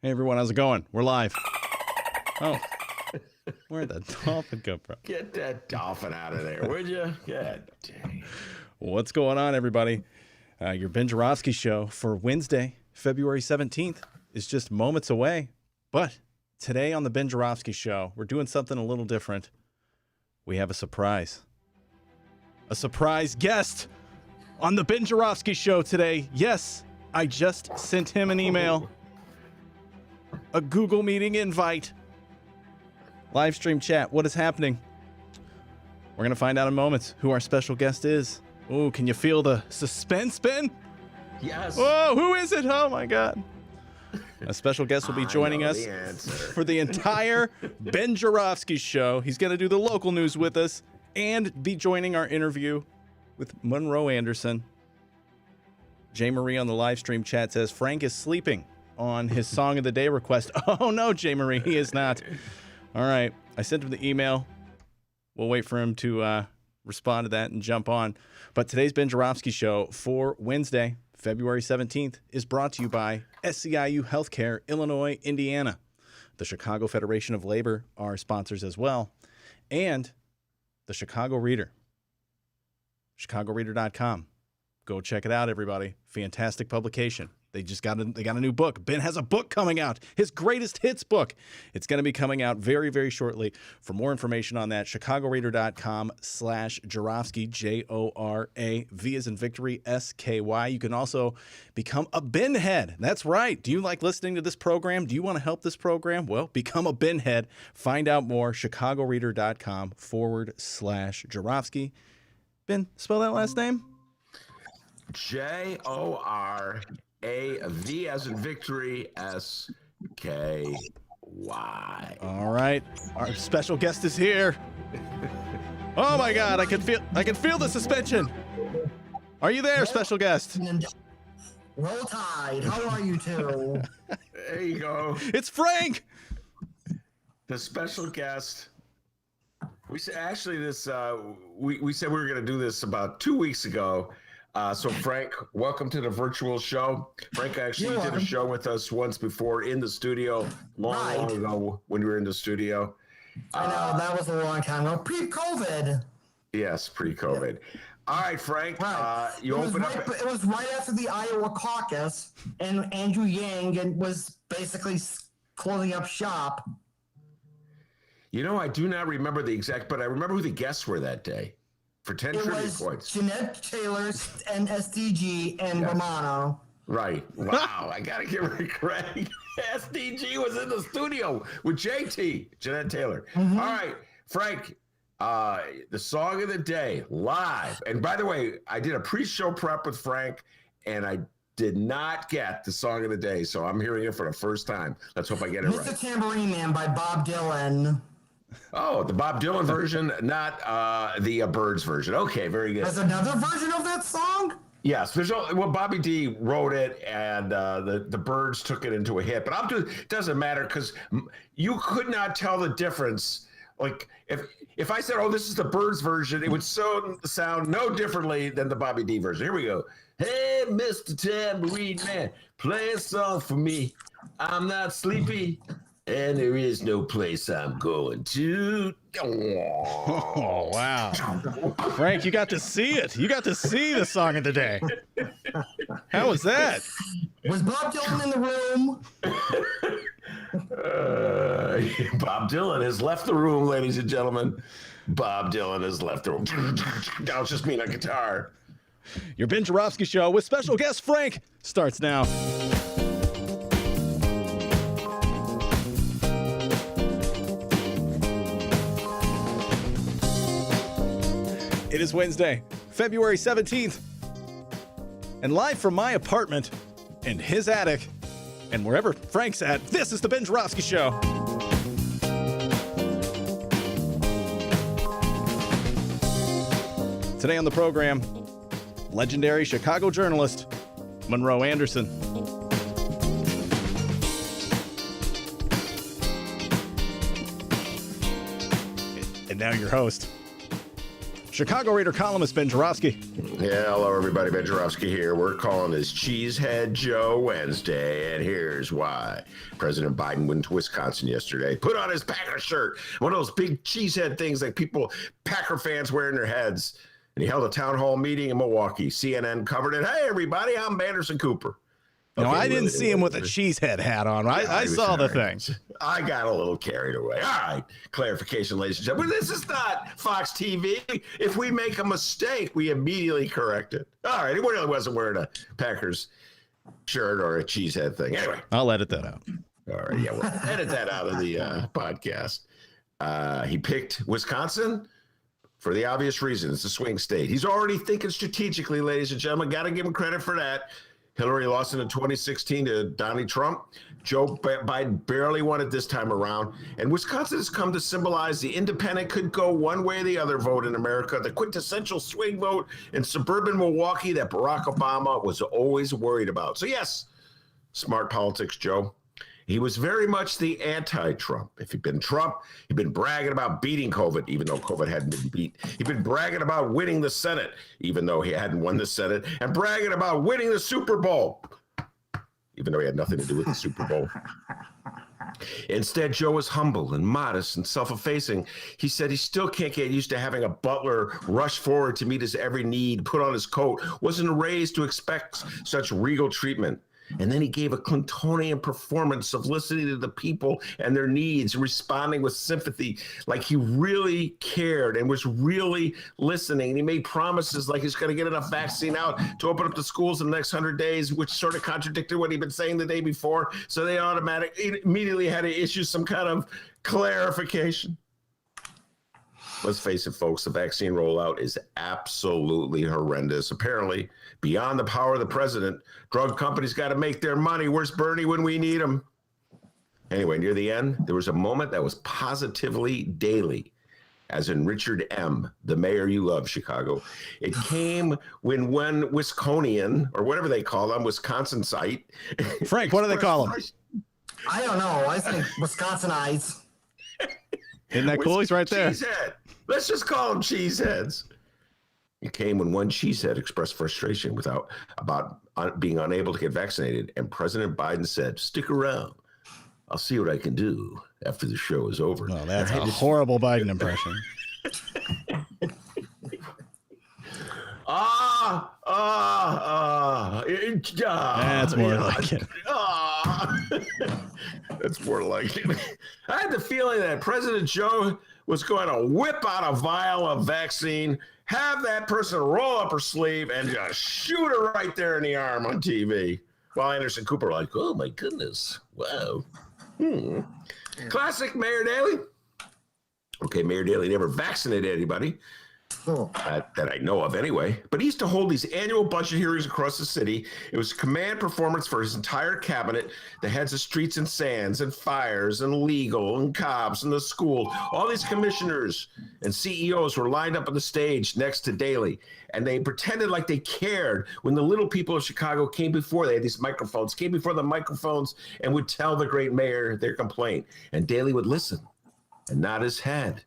Hey everyone, how's it going? We're live. Oh, where'd that dolphin come from? Get that dolphin out of there, would you? God dang. What's going on, everybody? Your Ben Joravsky show for Wednesday, February 17th is just moments away. But today on the Ben Joravsky show, we're doing something a little different. We have a surprise. A surprise guest on the Ben Joravsky show today. Yes, I just sent him an email. A Google meeting invite. Live stream chat. What is happening? We're going to find out in moments who our special guest is. Oh, can you feel the suspense, Ben? Yes. Oh, who is it? Oh, my God. A special guest will be joining us for the entire Ben Joravsky show. He's going to do the local news with us and be joining our interview with Monroe Anderson. J. Marie on the live stream chat says Frank is sleeping on his song of the day request. Oh, no, J. Marie, he is not. All right. I sent him the email. We'll wait for him to respond to that and jump on. But today's Ben Joravsky show for Wednesday, February 17th, is brought to you by SCIU Healthcare, Illinois, Indiana. The Chicago Federation of Labor are sponsors as well. And the Chicago Reader. ChicagoReader.com. Go check it out, everybody. Fantastic publication. They got a new book. Ben has a book coming out, his greatest hits book. It's going to be coming out very, very shortly. For more information on that, chicagoreader.com/Joravsky, J-O-R-A-V as in victory, S-K-Y. You can also become a Ben head. That's right. Do you like listening to this program? Do you want to help this program? Well, become a Ben head. Find out more, chicagoreader.com/Joravsky. Ben, spell that last name. J-O-R-A-V as in victory, S-K-Y. All right. Our special guest is here. Oh my God, I can feel the suspension. Are you there, special guest? Roll Tide. How are you two? There you go. It's Frank. The special guest. We said actually this we said we were going to do this about 2 weeks ago. So Frank, welcome to the virtual show. Frank actually did a show with us once before in the studio, long ago when we were in the studio. I know, that was a long time ago. Pre-COVID. Yes, pre-COVID. Yeah. All right, Frank. Right. You opened up. It was right after the Iowa caucus, and Andrew Yang was basically closing up shop. You know, I do not remember the exact, but I remember who the guests were that day for 10 trivia points. Jeanette Taylor and SDG and Romano. Right. Wow. I got to give her credit. SDG was in the studio with JT, Jeanette Taylor. Mm-hmm. All right, Frank, the song of the day live. And by the way, I did a pre-show prep with Frank and I did not get the song of the day. So I'm hearing it for the first time. Let's hope I get it right. Mr. Tambourine Man by Bob Dylan. Oh, the Bob Dylan version, not the Birds version. Okay, very good. There's another version of that song? Yes, Bobby D wrote it, and the Birds took it into a hit. But it doesn't matter because you could not tell the difference. Like if I said, "Oh, this is the Birds version," it would sound no differently than the Bobby D version. Here we go. Hey, Mr. Tambourine Man, play a song for me. I'm not sleepy. And there is no place I'm going to. Oh, wow. Frank, you got to see it. You got to see the song of the day. How was that? Was Bob Dylan in the room? Bob Dylan has left the room, ladies and gentlemen. Bob Dylan has left the room. Now it's just me on guitar. Your Ben Joravsky show with special guest Frank starts now. It is Wednesday, February 17th, and live from my apartment and his attic and wherever Frank's at, this is the Ben Joravsky Show. Today on the program, legendary Chicago journalist, Monroe Anderson. And now your host, Chicago Reader columnist Ben Joravsky. Yeah, hello everybody, Ben Joravsky here. We're calling this Cheesehead Joe Wednesday, and here's why. President Biden went to Wisconsin yesterday, put on his Packer shirt, one of those big cheesehead things like Packer fans wear in their heads, and he held a town hall meeting in Milwaukee. CNN covered it. Hey everybody, I'm Anderson Cooper. No, Okay, I didn't see him with a Cheesehead hat on. I saw the thing. I got a little carried away. All right, clarification, ladies and gentlemen. This is not Fox TV. If we make a mistake, we immediately correct it. All right, he really wasn't wearing a Packers shirt or a Cheesehead thing. Anyway. I'll edit that out. All right, yeah, we'll edit that out of the podcast. He picked Wisconsin for the obvious reason. It's a swing state. He's already thinking strategically, ladies and gentlemen. Got to give him credit for that. Hillary lost in 2016 to Donald Trump. Joe Biden barely won it this time around. And Wisconsin has come to symbolize the independent could go one way or the other vote in America, the quintessential swing vote in suburban Milwaukee that Barack Obama was always worried about. So yes, smart politics, Joe. He was very much the anti-Trump. If he'd been Trump, he'd been bragging about beating COVID, even though COVID hadn't been beat. He'd been bragging about winning the Senate, even though he hadn't won the Senate, and bragging about winning the Super Bowl, even though he had nothing to do with the Super Bowl. Instead, Joe was humble and modest and self-effacing. He said he still can't get used to having a butler rush forward to meet his every need, put on his coat, wasn't raised to expect such regal treatment. And then he gave a Clintonian performance of listening to the people and their needs, responding with sympathy, like he really cared and was really listening. And he made promises like he's going to get enough vaccine out to open up the schools in the next 100 days, which sort of contradicted what he'd been saying the day before. So they immediately had to issue some kind of clarification. Let's face it, folks, the vaccine rollout is absolutely horrendous. Apparently, beyond the power of the president, drug companies got to make their money. Where's Bernie when we need him? Anyway, near the end, there was a moment that was positively daily, as in Richard M., the mayor you love, Chicago. It came when one Wisconian, or whatever they call them, Wisconsinite. Frank, what do they call him? I don't know. I think Wisconsinites. Isn't that cool? He's right there. Cheesehead. Let's just call them cheeseheads. It came when one cheesehead expressed frustration about being unable to get vaccinated, and President Biden said, "Stick around. I'll see what I can do after the show is over." Well, that's a horrible Biden impression. That's more like it. That's more like it. I had the feeling that President Joe was going to whip out a vial of vaccine, have that person roll up her sleeve, and just shoot her right there in the arm on TV. While Anderson Cooper like, oh my goodness, wow. Classic Mayor Daley. Okay, Mayor Daley never vaccinated anybody. That I know of anyway. But he used to hold these annual budget hearings across the city. It was command performance for his entire cabinet, the heads of streets and sands and fires and legal and cops and the school. All these commissioners and CEOs were lined up on the stage next to Daley, and they pretended like they cared when the little people of Chicago came before. They had these microphones, came before the microphones and would tell the great mayor their complaint. And Daley would listen and nod his head.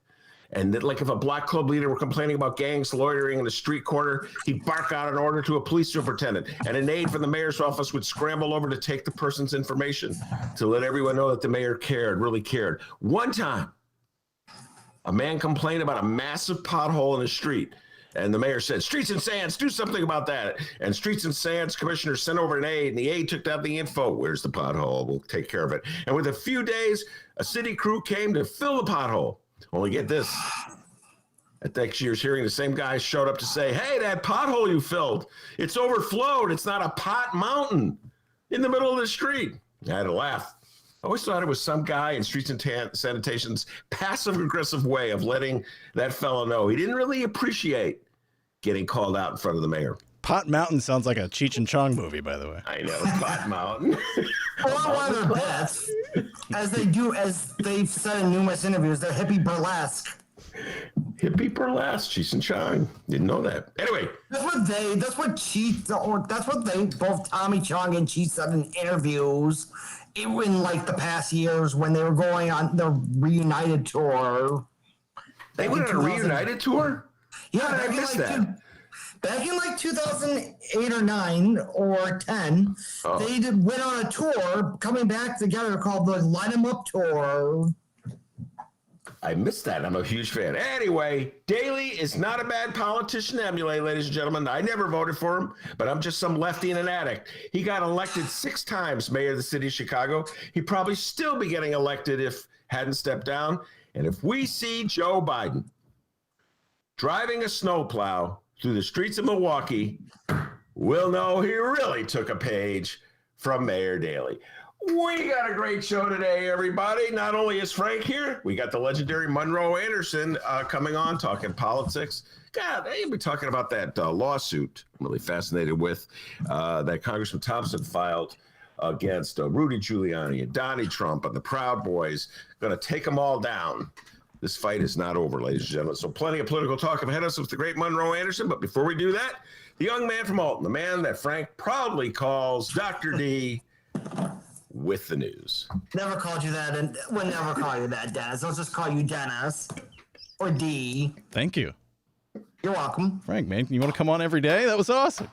And then, like if a black club leader were complaining about gangs loitering in a street corner, he'd bark out an order to a police superintendent, and an aide from the mayor's office would scramble over to take the person's information to let everyone know that the mayor cared, really cared. One time, a man complained about a massive pothole in the street, and the mayor said, "Streets and Sands, do something about that." And Streets and Sands commissioner sent over an aide, and the aide took down the info. "Where's the pothole? We'll take care of it." And within a few days, a city crew came to fill the pothole. Only get this. At next year's hearing, the same guy showed up to say, "Hey, that pothole you filled, it's overflowed. It's not a pot mountain in the middle of the street." I had to laugh. I always thought it was some guy in Streets and Sanitation's passive-aggressive way of letting that fellow know he didn't really appreciate getting called out in front of the mayor. Pot Mountain sounds like a Cheech and Chong movie, by the way. I know, Pot Mountain. Well, one of their bets, as they've said in numerous interviews, they're hippie burlesque. Hippie burlesque, Cheech and Chong. Didn't know that. Anyway. That's what both Tommy Chong and Cheech said in interviews in like the past years when they were going on the Reunited tour. They went on a Reunited tour? Yeah, I missed that. Back in like 2008 or 9 or 10, they went on a tour coming back together called the Light 'em Up Tour. I missed that. I'm a huge fan. Anyway, Daley is not a bad politician to emulate, ladies and gentlemen. I never voted for him, but I'm just some lefty and an addict. He got elected 6 times mayor of the city of Chicago. He'd probably still be getting elected if hadn't stepped down. And if we see Joe Biden driving a snowplow through the streets of Milwaukee, we'll know he really took a page from Mayor Daley. We got a great show today, everybody. Not only is Frank here, we got the legendary Monroe Anderson coming on talking politics. God, they'll be talking about that lawsuit I'm really fascinated with that Congressman Thompson filed against Rudy Giuliani and Donnie Trump and the Proud Boys. Going to take them all down. This fight is not over, ladies and gentlemen. So plenty of political talk ahead of us with the great Monroe Anderson. But before we do that, the young man from Alton, the man that Frank proudly calls Dr. D, with the news. Never called you that, and would never call you that, Dennis. I'll just call you Dennis or D. Thank you. You're welcome. Frank, man, you want to come on every day? That was awesome.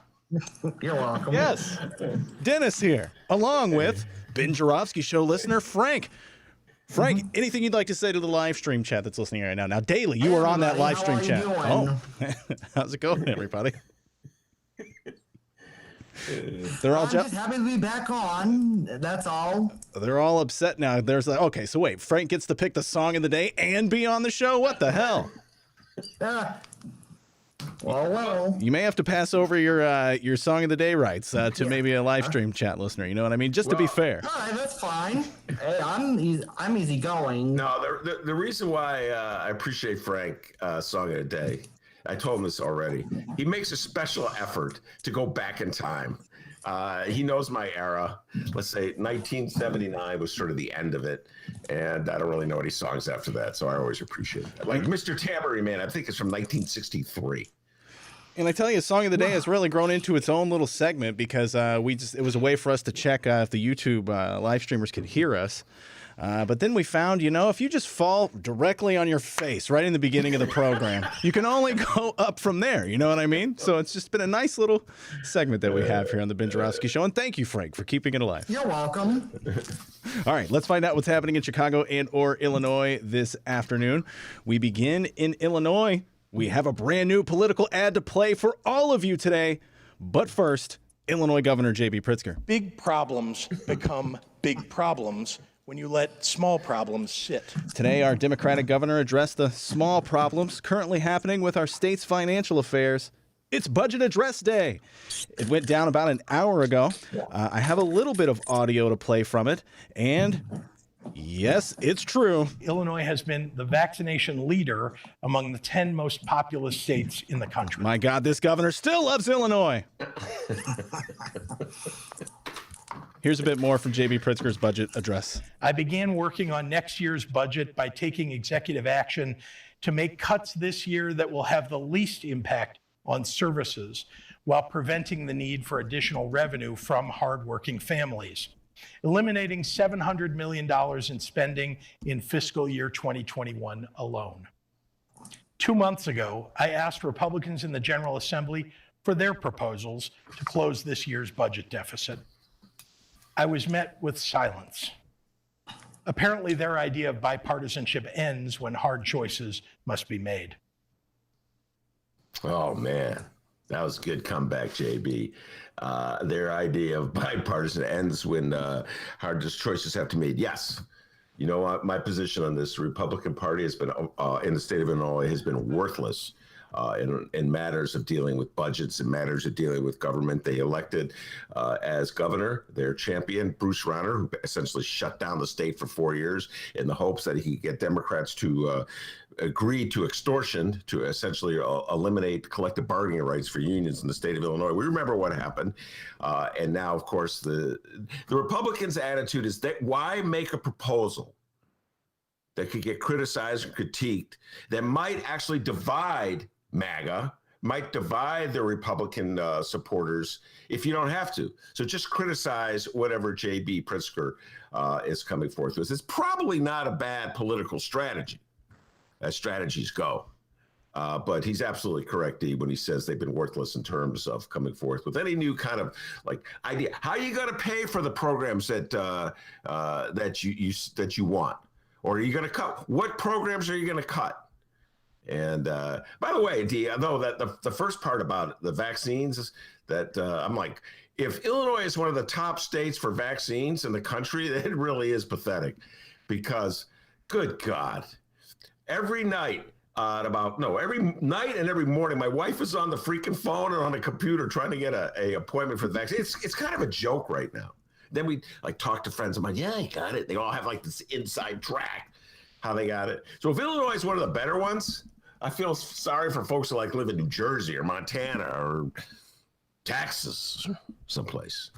You're welcome. Yes. Dennis here, along with Ben Jarofsky Show listener Frank. Frank, anything you'd like to say to the live stream chat that's listening right now? Now, Daily, you are on that live stream chat. Doing? Oh, how's it going, everybody? They're all I'm just happy to be back on. That's all. They're all upset now. There's like, okay, so wait, Frank gets to pick the song of the day and be on the show? What the hell? Well. You may have to pass over your song of the day rights to maybe a live stream chat listener. You know what I mean? Just to be fair. All right, that's fine. Hey, I'm easygoing. No, the reason why I appreciate Frank song of the day, I told him this already. He makes a special effort to go back in time. He knows my era. Let's say 1979 was sort of the end of it. And I don't really know any songs after that. So I always appreciate that. Like Mr. Tambourine Man, I think it's from 1963. And I tell you, Song of the Day has really grown into its own little segment because it was a way for us to check if the YouTube live streamers could hear us. But then we found, if you just fall directly on your face right in the beginning of the program, you can only go up from there. You know what I mean? So it's just been a nice little segment that we have here on the Ben Jarofsky Show. And thank you, Frank, for keeping it alive. You're welcome. All right, let's find out what's happening in Chicago and or Illinois this afternoon. We begin in Illinois. We have a brand new political ad to play for all of you today. But first, Illinois Governor J.B. Pritzker. Big problems become big problems when you let small problems sit. Today, our Democratic governor addressed the small problems currently happening with our state's financial affairs. It's Budget Address Day. It went down about an hour ago. I have a little bit of audio to play from it, and yes, it's true. Illinois has been the vaccination leader among the 10 most populous states in the country. My God, this governor still loves Illinois. Here's a bit more from J.B. Pritzker's budget address. I began working on next year's budget by taking executive action to make cuts this year that will have the least impact on services while preventing the need for additional revenue from hardworking families. Eliminating $700 million in spending in fiscal year 2021 alone. 2 months ago, I asked Republicans in the General Assembly for their proposals to close this year's budget deficit. I was met with silence. Apparently, their idea of bipartisanship ends when hard choices must be made. Oh, man. That was a good comeback, JB. Their idea of bipartisan ends when hard choices have to be made. Yes. You know what? My position on this, the Republican Party has been, in the state of Illinois, has been worthless in matters of dealing with budgets and matters of dealing with government. They elected as governor their champion, Bruce Rauner, who essentially shut down the state for 4 years in the hopes that he could get Democrats to agree to extortion to essentially eliminate collective bargaining rights for unions in the state of Illinois. We remember what happened. And now, of course, the Republicans' attitude is that why make a proposal that could get criticized or critiqued that might actually divide MAGA, might divide the Republican supporters if you don't have to. So just criticize whatever J.B. Pritzker is coming forth with. It's probably not a bad political strategy, as strategies go. But he's absolutely correct, D, when he says they've been worthless in terms of coming forth with any new kind of like idea. How are you going to pay for the programs that that you want, or are you going to cut? What programs are you going to cut? And by the way, D, I know that the first part about the vaccines is that I'm like, if Illinois is one of the top states for vaccines in the country, it really is pathetic, because good God, every night. Every night and every morning, my wife is on the freaking phone or on the computer trying to get a appointment for the vaccine. It's kind of a joke right now. Then we like talk to friends. I'm like, yeah, I got it. They all have like this inside track how they got it. So if Illinois is one of the better ones, I feel sorry for folks who like live in New Jersey or Montana or Texas, someplace.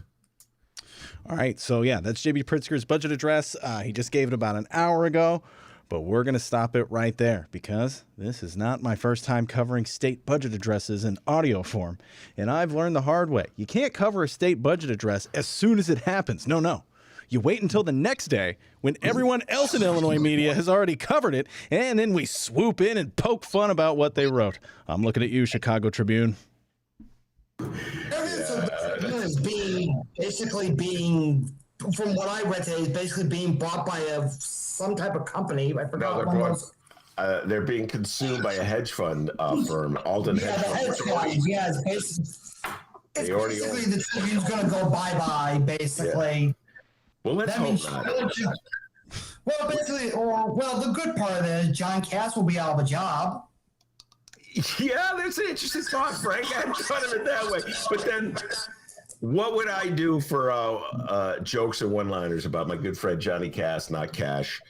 All right. So, yeah, that's J.B. Pritzker's budget address. He just gave it about an hour ago. But we're going to stop it right there, because this is not my first time covering state budget addresses in audio form. And I've learned the hard way. You can't cover a state budget address as soon as it happens. No. You wait until the next day when everyone else in Illinois media has already covered it, and then we swoop in and poke fun about what they wrote. I'm looking at you, Chicago Tribune. Is being, from what I read today, is basically being bought by some type of company. I forgot what it was. They're being consumed by a hedge fund firm, Alden Hedge Fund. Yeah, it's basically the Tribune's going to go bye-bye, basically. Yeah. Well, let's hope not. Well, basically, the good part of it is John Cass will be out of a job. Yeah, that's an interesting thought, Frank. I hadn't thought of it that way. But then, what would I do for jokes and one-liners about my good friend Johnny Cass, not Cash,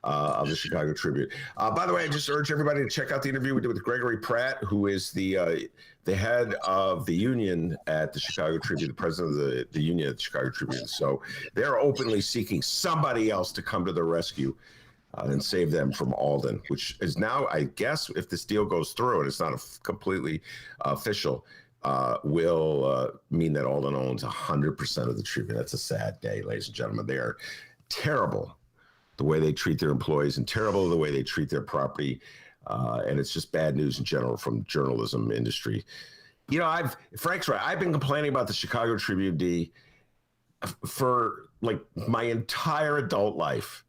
of the Chicago Tribune? By the way, I just urge everybody to check out the interview we did with Gregory Pratt, who is the head of the union at the Chicago Tribune, the president of the union at the Chicago Tribune. So they're openly seeking somebody else to come to their rescue and save them from Alden, which is now, I guess, if this deal goes through and it's not completely official, will mean that Alden owns 100% of the Tribune. That's a sad day, ladies and gentlemen. They are terrible the way they treat their employees and terrible the way they treat their property. And it's just bad news in general from journalism industry. You know, Frank's right. I've been complaining about the Chicago Tribune, D, for like my entire adult life,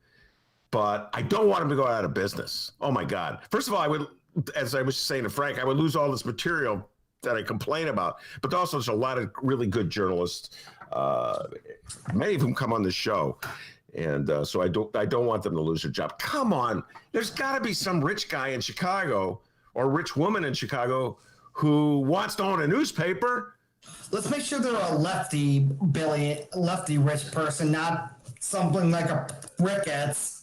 but I don't want them to go out of business. Oh my God. First of all, I would, as I was saying to Frank, I would lose all this material that I complain about, but also there's a lot of really good journalists, many of whom come on the show. And so I don't want them to lose their job. Come on, there's got to be some rich guy in Chicago or rich woman in Chicago who wants to own a newspaper. Let's make sure they're a lefty rich person, not something like a Ricketts.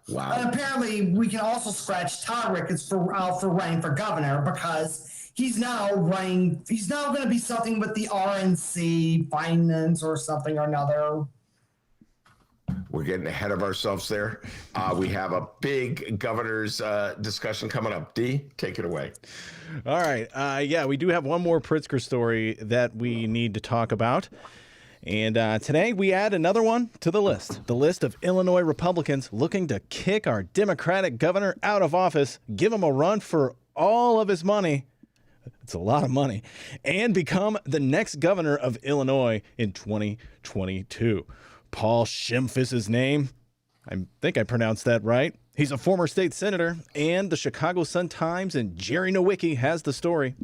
Wow. And apparently, we can also scratch Todd Ricketts for running for governor, because he's now going to be something with the RNC finance or something or another. We're getting ahead of ourselves there. We have a big governor's discussion coming up. D, take it away. All right. Yeah, we do have one more Pritzker story that we need to talk about. And today we add another one to the list of Illinois Republicans looking to kick our Democratic governor out of office, give him a run for all of his money. It's a lot of money, and become the next governor of Illinois in 2022. Paul Schimpf is his name. I think I pronounced that right. He's a former state senator, and the Chicago Sun-Times and Jerry Nowicki has the story.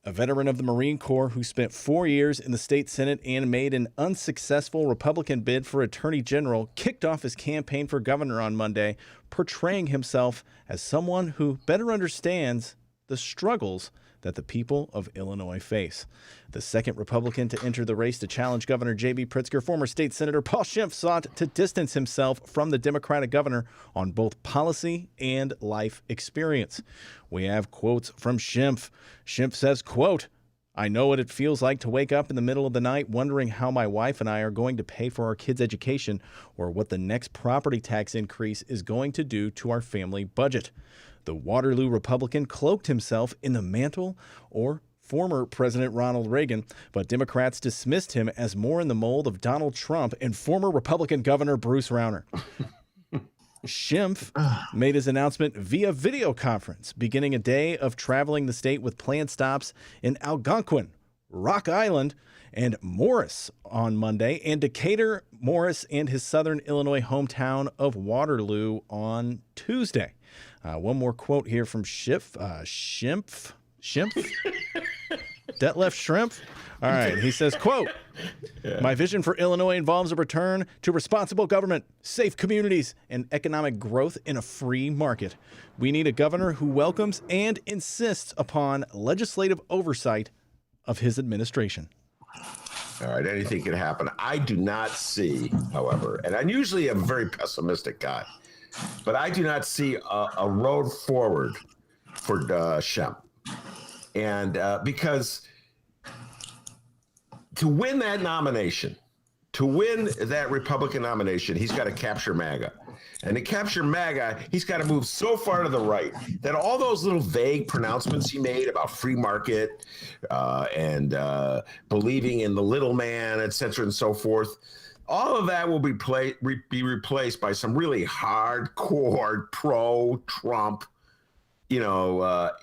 A veteran of the Marine Corps who spent 4 years in the state Senate and made an unsuccessful Republican bid for Attorney General, kicked off his campaign for governor on Monday, portraying himself as someone who better understands the struggles that the people of Illinois face. The second Republican to enter the race to challenge Governor J.B. Pritzker, former state Senator Paul Schimpf sought to distance himself from the Democratic governor on both policy and life experience. We have quotes from Schimpf. Schimpf says, quote, "I know what it feels like to wake up in the middle of the night wondering how my wife and I are going to pay for our kids' education or what the next property tax increase is going to do to our family budget." The Waterloo Republican cloaked himself in the mantle or former President Ronald Reagan, but Democrats dismissed him as more in the mold of Donald Trump and former Republican Governor Bruce Rauner. Schimpf made his announcement via video conference, beginning a day of traveling the state with planned stops in Algonquin, Rock Island, and Morris on Monday, and Decatur, Morris, and his southern Illinois hometown of Waterloo on Tuesday. One more quote here from Schimpf. Detlef Shrimp. All right. He says, quote, "My vision for Illinois involves a return to responsible government, safe communities, and economic growth in a free market. We need a governor who welcomes and insists upon legislative oversight of his administration." All right, anything can happen. I do not see, however, and I'm usually a very pessimistic guy, but I do not see a road forward for Shemp. And because to win that nomination, to win that Republican nomination, he's got to capture MAGA. And to capture MAGA, he's got to move so far to the right that all those little vague pronouncements he made about free market and believing in the little man, et cetera, and so forth, all of that will be replaced by some really hardcore pro-Trump,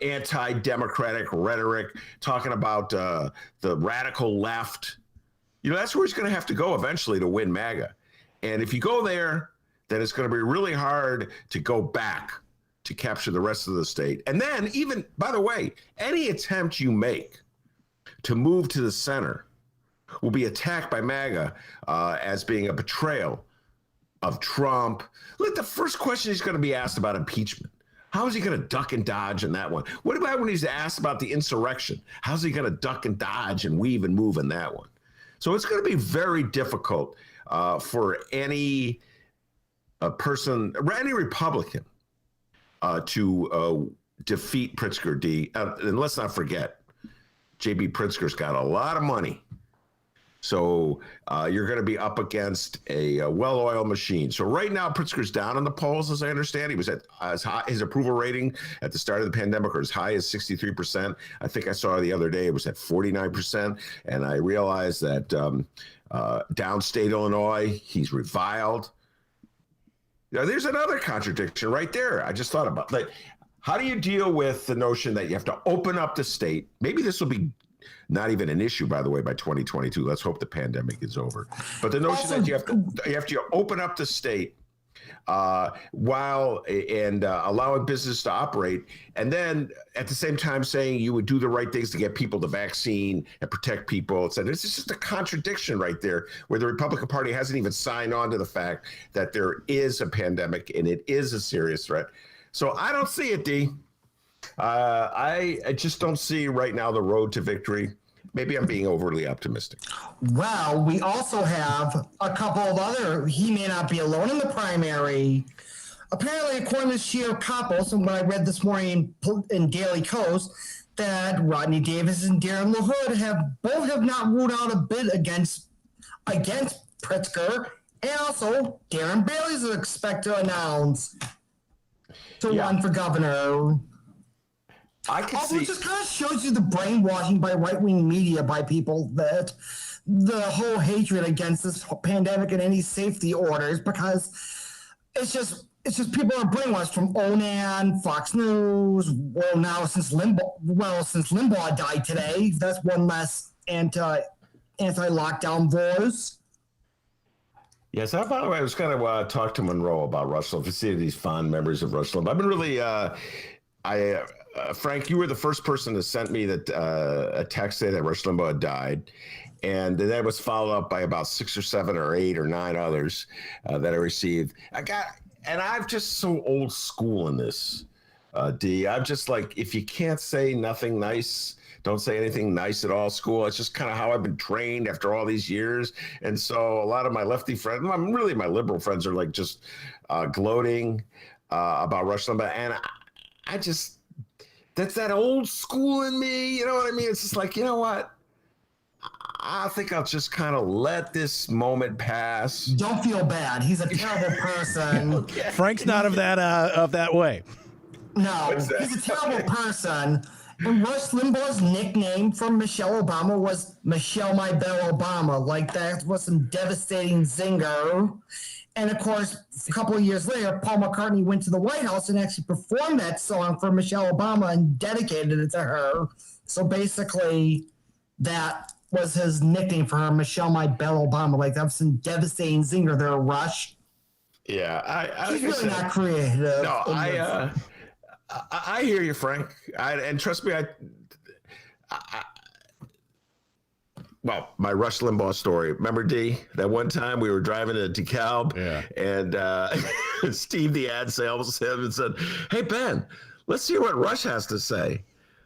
anti-democratic rhetoric, talking about the radical left. That's where he's going to have to go eventually to win MAGA. And if you go there, then it's going to be really hard to go back to capture the rest of the state. And then even, by the way, any attempt you make to move to the center will be attacked by MAGA as being a betrayal of Trump. Look, the first question he's going to be asked about impeachment. How is he going to duck and dodge in that one? What about when he's asked about the insurrection? How's he going to duck and dodge and weave and move in that one? So it's going to be very difficult for any person, any Republican, to defeat Pritzker. And let's not forget, J.B. Pritzker's got a lot of money. So you're going to be up against a well-oiled machine. So right now, Pritzker's down in the polls, as I understand. He was at as high, his approval rating at the start of the pandemic, or as high as 63%. I think I saw the other day it was at 49%. And I realized that downstate Illinois, he's reviled. There's another contradiction right there. I just thought about like, how do you deal with the notion that you have to open up the state? Maybe this will be not even an issue, by the way, by 2022. Let's hope the pandemic is over. But the notion that you have to open up the state while allowing business to operate, and then at the same time saying you would do the right things to get people the vaccine and protect people, etc. It's just a contradiction right there, where the Republican Party hasn't even signed on to the fact that there is a pandemic and it is a serious threat. So I don't see it, D. I just don't see right now the road to victory. Maybe I'm being overly optimistic. Well, we also have a couple of other, he may not be alone in the primary. Apparently, according to Shia Coppels, and what I read this morning in Daily Kos, that Rodney Davis and Darren LaHood have not ruled out a bid against Pritzker, and also Darren Bailey's is expected to announce to run for governor. It just kind of shows you the brainwashing by right-wing media by people, that the whole hatred against this pandemic and any safety orders, because it's just people are brainwashed from Onan, Fox News. Well, now since Limbaugh died today, that's one less anti-lockdown voice. Yes, by the way, I was going to talk to Monroe about Rush Limbaugh. If you see these fond memories of Rush Limbaugh, I've been really Frank, you were the first person to send me a text saying that Rush Limbaugh had died. And that was followed up by about 6 or 7 or 8 or 9 others that I received. I'm just so old school in this, D. I'm just like, if you can't say nothing nice, don't say anything nice at all, school. It's just kind of how I've been trained after all these years. And so a lot of my lefty friends, really my liberal friends, are like just gloating about Rush Limbaugh. And I just, that's that old school in me. You know what I mean? It's just like, you know what? I think I'll just kind of let this moment pass. Don't feel bad. He's a terrible person. Okay. Frank's not of that way. No, he's a terrible person. And Rush Limbaugh's nickname from Michelle Obama was Michelle My Belle Obama. Like, that was some devastating zinger. And of course, a couple of years later, Paul McCartney went to the White House and actually performed that song for Michelle Obama and dedicated it to her. So basically, that was his nickname for her, Michelle My Belle Obama. Like, that was some devastating zinger there, Rush. Yeah, He's really not creative. No, I hear you, Frank. And trust me, well, my Rush Limbaugh story. Remember, D? That one time we were driving to DeKalb, and Steve, the ad salesman, said, "Hey, Ben, let's see what Rush has to say."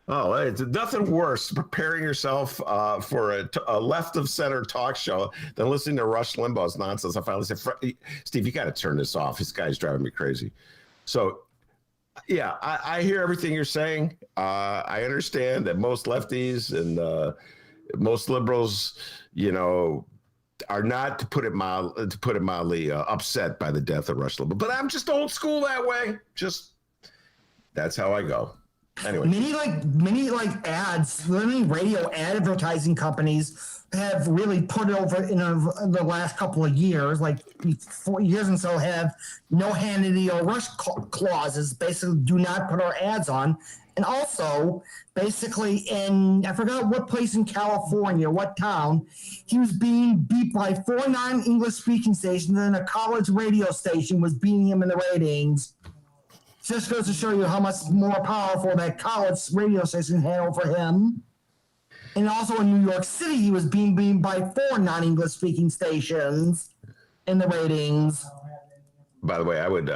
Oh, it's nothing worse preparing yourself for a left of center talk show than listening to Rush Limbaugh's nonsense. I finally said, "Steve, you got to turn this off. This guy's driving me crazy." So, yeah, I hear everything you're saying. I understand that most lefties and most liberals, are not, to put it mildly, upset by the death of Rush Limbaugh. But I'm just old school that way. Just that's how I go. Anyway, many ads, many radio advertising companies have really put over in the last couple of years, like 4 years and so, have no Hannity or Rush clauses. Basically, do not put our ads on. And also, basically, I forgot what place in California, what town, he was being beat by 4 non-English speaking stations, and then a college radio station was beating him in the ratings. Just goes to show you how much more powerful that college radio station had over him. And also in New York City, he was being beaten by 4 non-English speaking stations in the ratings. By the way, I would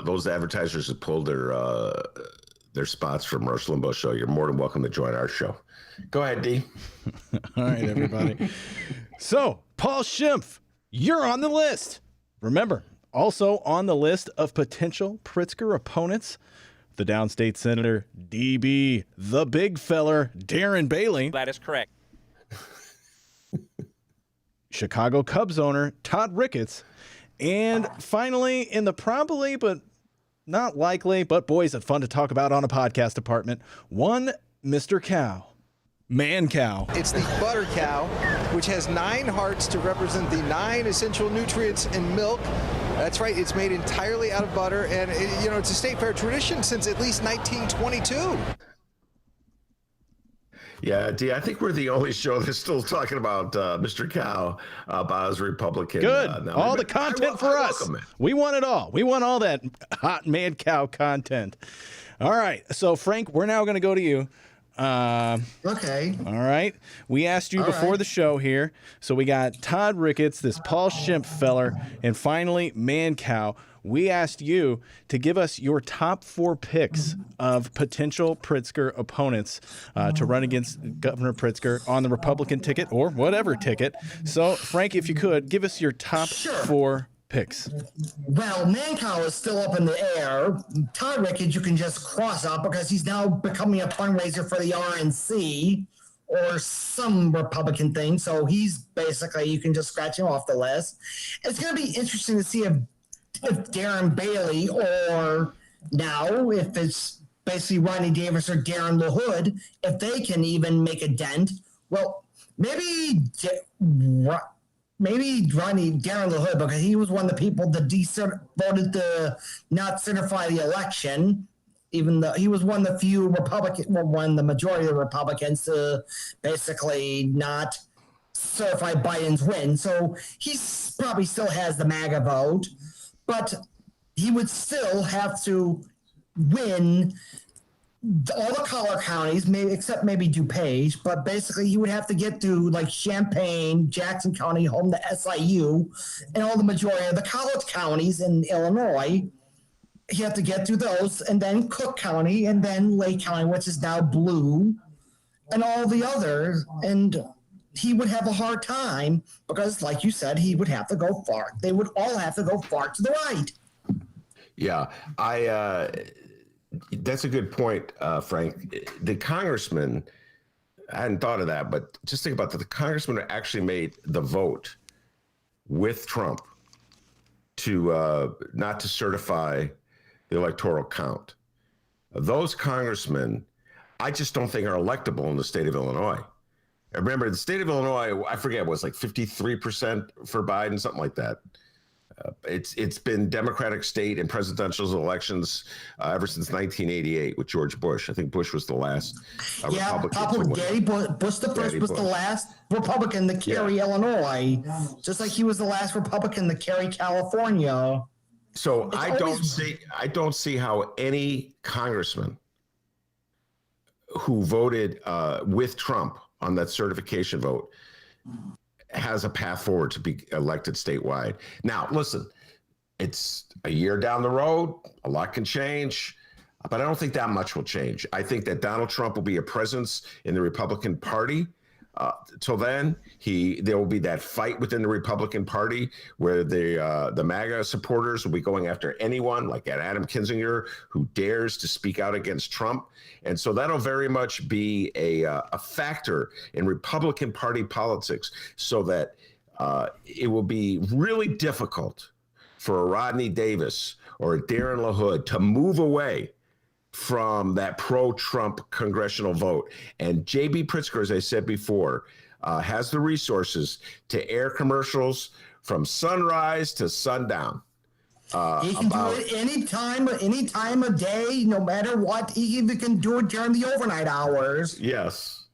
those advertisers that pulled their spots from Rush Limbaugh show, you're more than welcome to join our show. Go ahead, D. All right, everybody. So, Paul Schimpf, you're on the list. Remember, also on the list of potential Pritzker opponents, the downstate senator, DB, the big feller, Darren Bailey. That is correct. Chicago Cubs owner, Todd Ricketts. And finally, in the probably, but not likely, but boy, is it fun to talk about on a podcast department, one Mr. Cow. Man cow. It's the butter cow, which has 9 hearts to represent the 9 essential nutrients in milk. That's right, it's made entirely out of butter, and it's a state fair tradition since at least 1922. Yeah, D, I think we're the only show that's still talking about Mr. Cow, about his Republican. Good. All the content for us. We want it all. We want all that hot man cow content. All right. So, Frank, we're now going to go to you. Okay. All right. We asked you before the show here. So we got Todd Ricketts, this Paul Schimpf feller, and finally, Man Cow. We asked you to give us your top 4 picks of potential Pritzker opponents to run against Governor Pritzker on the Republican ticket or whatever ticket. So, Frank, if you could, give us your top 4 picks. Well, Mancow is still up in the air. Todd Ricketts, you can just cross out because he's now becoming a fundraiser for the RNC or some Republican thing. So he's basically, you can just scratch him off the list. It's going to be interesting to see if Darren Bailey, or now if it's basically Ronnie Davis or Darren LaHood, if they can even make a dent. Well, maybe Darren LaHood, because he was one of the people that voted to not certify the election, even though he was one of the few the majority of the Republicans to basically not certify Biden's win. So he probably still has the MAGA vote, but he would still have to win all the collar counties, maybe except maybe DuPage, but basically he would have to get to like Champaign, Jackson County, home to SIU, and all the majority of the college counties in Illinois. He had to get through those, and then Cook County, and then Lake County, which is now blue, and all the others. And he would have a hard time because, like you said, he would have to go far. They would all have to go far to the right. Yeah, that's a good point, Frank. The congressman, I hadn't thought of that, but just think about that. The congressman who actually made the vote with Trump to not to certify the electoral count. Those congressmen, I just don't think are electable in the state of Illinois. Remember, the state of Illinois, I forget, was like 53% for Biden, something like that. It's been Democratic state and presidential elections ever since 1988 with George Bush. I think Bush was the last Republican. Gary Bush the first was the last Republican to carry Illinois, just like he was the last Republican to carry California. So I don't see how any congressman who voted with Trump on that certification vote has a path forward to be elected statewide. Now, listen, it's a year down the road. A lot can change, but I don't think that much will change. I think that Donald Trump will be a presence in the Republican Party. Till then, there will be that fight within the Republican Party where the MAGA supporters will be going after anyone like Adam Kinzinger who dares to speak out against Trump. And so that'll very much be a factor in Republican Party politics, so that it will be really difficult for a Rodney Davis or a Darren LaHood to move away from that pro-Trump congressional vote. And J.B. Pritzker, as I said before, has the resources to air commercials from sunrise to sundown. He can do it any time of day, no matter what. He even can do it during the overnight hours. Yes,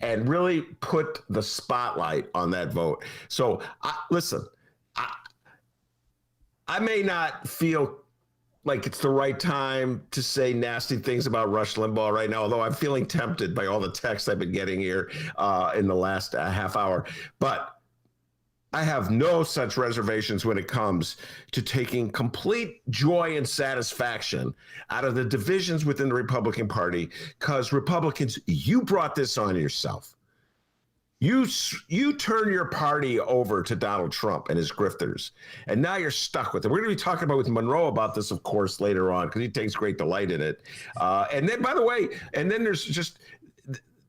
and really put the spotlight on that vote. So, listen, I may not feel like it's the right time to say nasty things about Rush Limbaugh right now, although I'm feeling tempted by all the texts I've been getting here in the last half hour. But I have no such reservations when it comes to taking complete joy and satisfaction out of the divisions within the Republican Party, because Republicans, you brought this on yourself. You turn your party over to Donald Trump and his grifters, and now you're stuck with it. We're going to be talking with Monroe about this, of course, later on, because he takes great delight in it. And then, by the way, there's just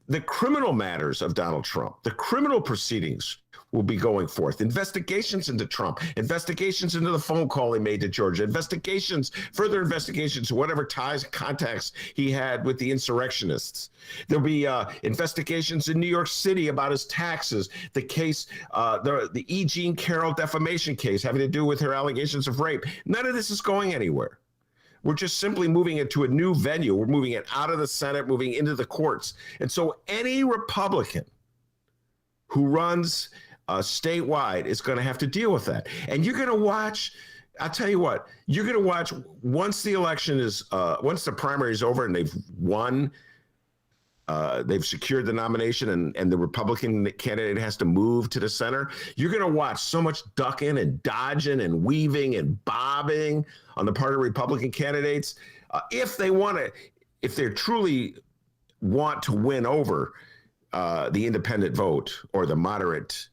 the criminal matters of Donald Trump, the criminal proceedings will be going forth. Investigations into Trump, investigations into the phone call he made to Georgia, further investigations to whatever ties, contacts he had with the insurrectionists. There'll be investigations in New York City about his taxes, the case, the E. Jean Carroll defamation case having to do with her allegations of rape. None of this is going anywhere. We're just simply moving it to a new venue. We're moving it out of the Senate, moving into the courts. And so any Republican who runs statewide is going to have to deal with that. And you're going to watch, I'll tell you what, you're going to watch once the election is, once the primary is over and they've won, they've secured the nomination and the Republican candidate has to move to the center, you're going to watch so much ducking and dodging and weaving and bobbing on the part of Republican candidates. If they truly want to win over the independent vote or the moderate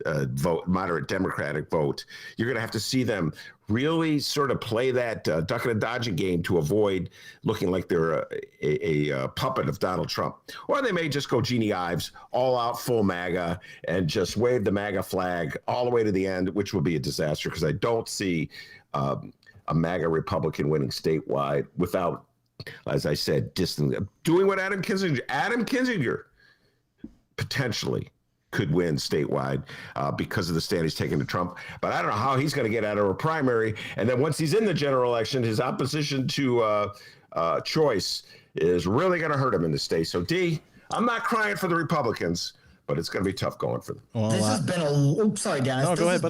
Democratic vote, you're going to have to see them really sort of play that ducking and dodging game to avoid looking like they're a puppet of Donald Trump. Or they may just go Jeannie Ives, all out full MAGA, and just wave the MAGA flag all the way to the end, which will be a disaster, because I don't see a MAGA Republican winning statewide without, as I said, doing what Adam Kinzinger potentially could win statewide because of the stand he's taken to Trump. But I don't know how he's going to get out of a primary. And then once he's in the general election, his opposition to choice is really going to hurt him in the state. So, D, I'm not crying for the Republicans, but it's going to be tough going for them. Well, this has been sorry, Dennis. No, go ahead,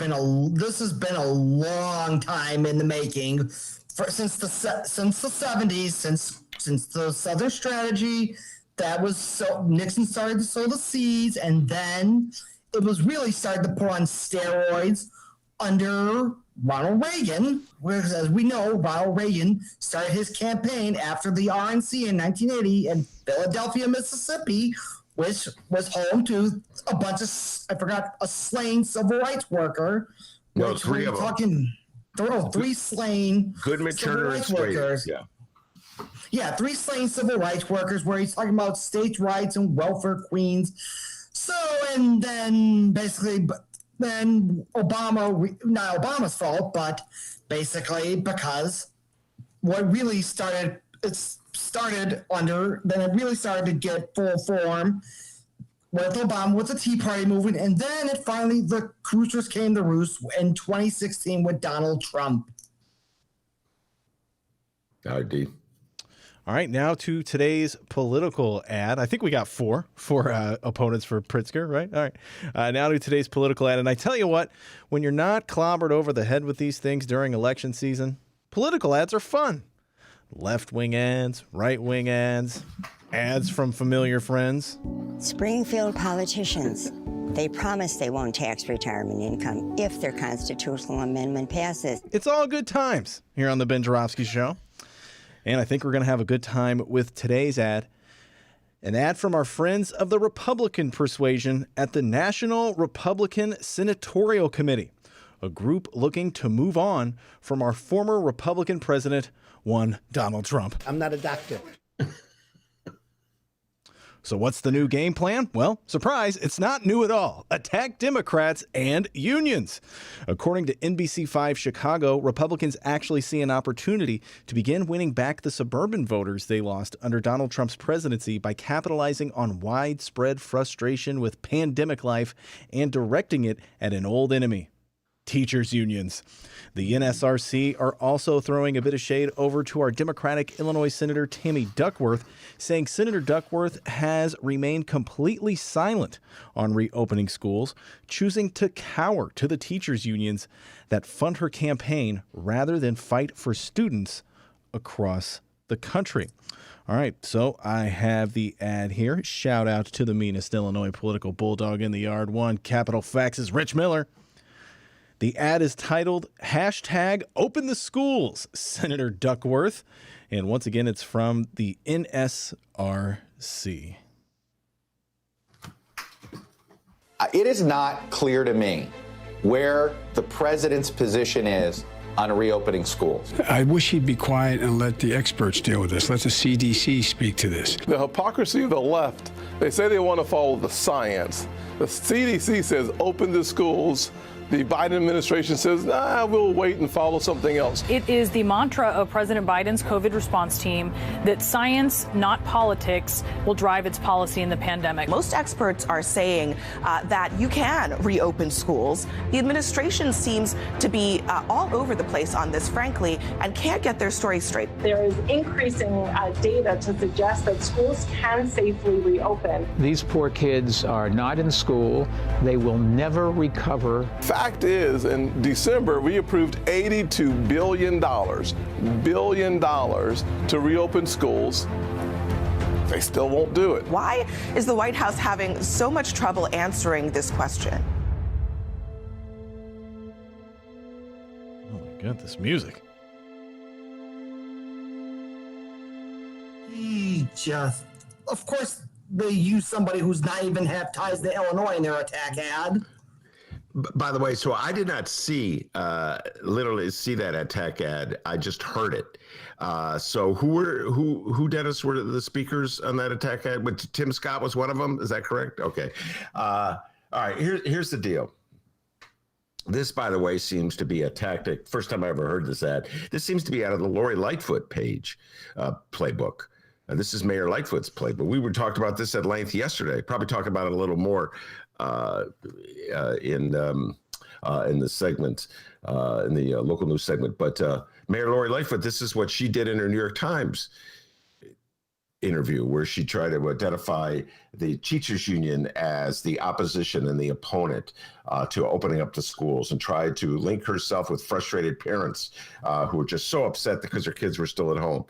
this has been a long time in the making, since the 70s, since the Southern Strategy. That was so Nixon started to sow the seeds, and then it was really started to put on steroids under Ronald Reagan. Whereas, as we know, Ronald Reagan started his campaign after the RNC in 1980 in Philadelphia, Mississippi, which was home to a bunch of, a slain civil rights worker. No, three of them. Three slain Goodman, Turner, and Swade. Yeah, 3 slain civil rights workers, where he's talking about states' rights and welfare queens. So, and then basically, not Obama's fault, but basically because what really started to get full form with Obama, with the Tea Party movement, and then the roosters came to roost in 2016 with Donald Trump. ID. All right, now to today's political ad. I think we got four opponents for Pritzker, right? All right. Now to today's political ad. And I tell you what, when you're not clobbered over the head with these things during election season, political ads are fun. Left-wing ads, right-wing ads, ads from familiar friends. Springfield politicians, they promise they won't tax retirement income if their constitutional amendment passes. It's all good times here on the Ben Joravsky Show. And I think we're going to have a good time with today's ad. An ad from our friends of the Republican persuasion at the National Republican Senatorial Committee, a group looking to move on from our former Republican president, one Donald Trump. I'm not a doctor. So what's the new game plan? Well, surprise, it's not new at all. Attack Democrats and unions. According to NBC5 Chicago, Republicans actually see an opportunity to begin winning back the suburban voters they lost under Donald Trump's presidency by capitalizing on widespread frustration with pandemic life and directing it at an old enemy: teachers' unions. The NSRC are also throwing a bit of shade over to our Democratic Illinois Senator Tammy Duckworth, saying Senator Duckworth has remained completely silent on reopening schools, choosing to cower to the teachers' unions that fund her campaign rather than fight for students across the country. All right, so I have the ad here. Shout out to the meanest Illinois political bulldog in the yard. One Capital Facts' Rich Miller. The ad is titled #Open the Schools, Senator Duckworth. And once again, it's from the NSRC. It is not clear to me where the president's position is on reopening schools. I wish he'd be quiet and let the experts deal with this. Let the CDC speak to this. The hypocrisy of the left, they say they want to follow the science. The CDC says open the schools. The Biden administration says, we'll wait and follow something else. It is the mantra of President Biden's COVID response team that science, not politics, will drive its policy in the pandemic. Most experts are saying that you can reopen schools. The administration seems to be all over the place on this, frankly, and can't get their story straight. There is increasing data to suggest that schools can safely reopen. These poor kids are not in school. They will never recover. Fact is, in December, we approved $82 billion to reopen schools. They still won't do it. Why is the White House having so much trouble answering this question? Oh my God, this music. Of course, they use somebody who's not even have ties to Illinois in their attack ad. By the way, so I did not literally see that attack ad. I just heard it. So who Dennis were the speakers on that attack ad? Tim Scott was one of them. Is that correct? Okay. All right. Here's the deal. This, by the way, seems to be a tactic. First time I ever heard this ad. This seems to be out of the Lori Lightfoot playbook. This is Mayor Lightfoot's playbook. We talked about this at length yesterday. Probably talking about it a little more in the segment, in the local news segment. But Mayor Lori Lightfoot, this is what she did in her New York Times interview, where she tried to identify the teachers union as the opposition and the opponent to opening up the schools, and tried to link herself with frustrated parents who were just so upset because their kids were still at home.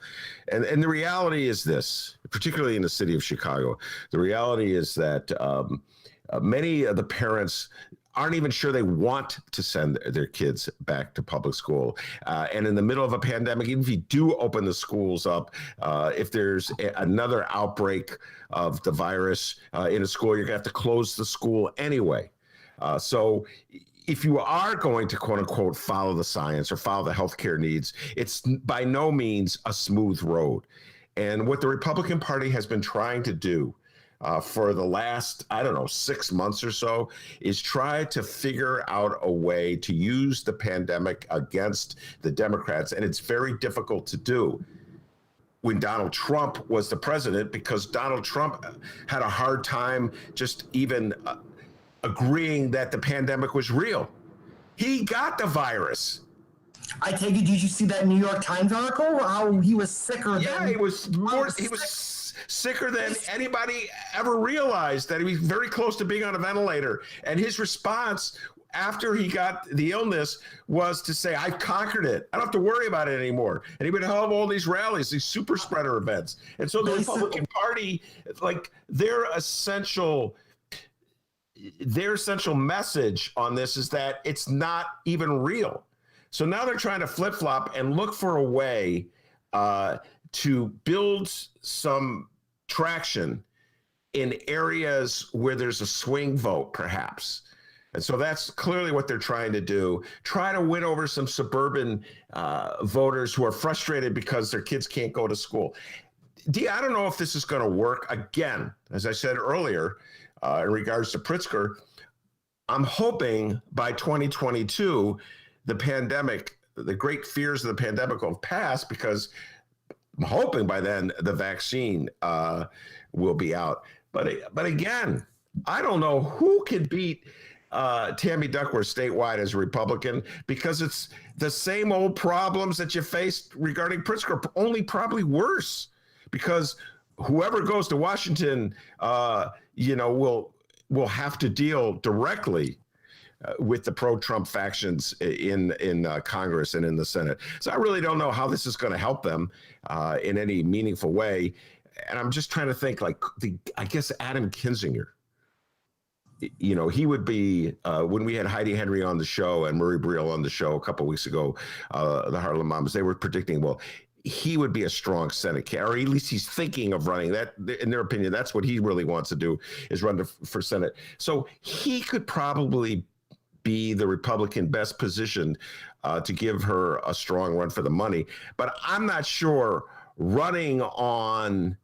And the reality is this, particularly in the city of Chicago, the reality is that many of the parents aren't even sure they want to send their kids back to public school. And in the middle of a pandemic, even if you do open the schools up, if there's another outbreak of the virus in a school, you're gonna have to close the school anyway. So if you are going to, quote unquote, follow the science or follow the healthcare needs, it's by no means a smooth road. And what the Republican Party has been trying to do for the last, 6 months or so, is try to figure out a way to use the pandemic against the Democrats. And it's very difficult to do when Donald Trump was the president, because Donald Trump had a hard time just even agreeing that the pandemic was real. He got the virus. I take it, did you see that New York Times article? How he was sicker than... Yeah, he was sicker than anybody ever realized, that he was very close to being on a ventilator. And his response after he got the illness was to say, I've conquered it. I don't have to worry about it anymore. And he would have all these rallies, these super spreader events. And so the Republican Party, like their essential message on this is that it's not even real. So now they're trying to flip-flop and look for a way to build some traction in areas where there's a swing vote, perhaps. And so that's clearly what they're trying to do. Try to win over some suburban voters who are frustrated because their kids can't go to school. Dee, I don't know if this is going to work. Again, as I said earlier, in regards to Pritzker, I'm hoping by 2022, the pandemic, the great fears of the pandemic will pass, because I'm hoping by then the vaccine will be out. But again, I don't know who could beat Tammy Duckworth statewide as a Republican, because it's the same old problems that you faced regarding Pritzker, only probably worse, because whoever goes to Washington, will have to deal directly with the pro-Trump factions in Congress and in the Senate. So I really don't know how this is going to help them in any meaningful way. And I'm just trying to think, like, I guess Adam Kinzinger, he would be, when we had Heidi Henry on the show and Murray Briel on the show a couple of weeks ago, the Harlem Mamas, they were predicting, well, he would be a strong Senate candidate, or at least he's thinking of running. That, in their opinion, that's what he really wants to do, is run for Senate. So he could probably be the Republican best positioned to give her a strong run for the money. But I'm not sure running on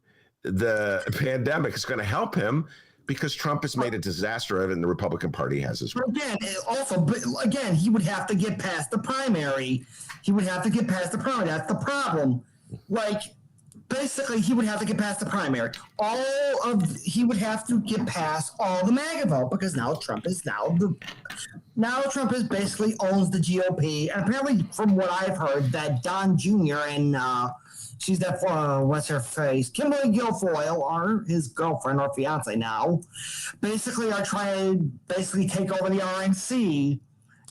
the pandemic is going to help him, because Trump has made a disaster of it, and the Republican Party has as well. Again, he would have to get past the primary. That's the problem. Like, basically, he would have to get past the primary. He would have to get past all the MAGA vote, because now Trump basically owns the GOP. And apparently, from what I've heard, that Don Jr. and she's that what's her face, Kimberly Guilfoyle, are his girlfriend or fiance now, basically are trying to take over the RNC.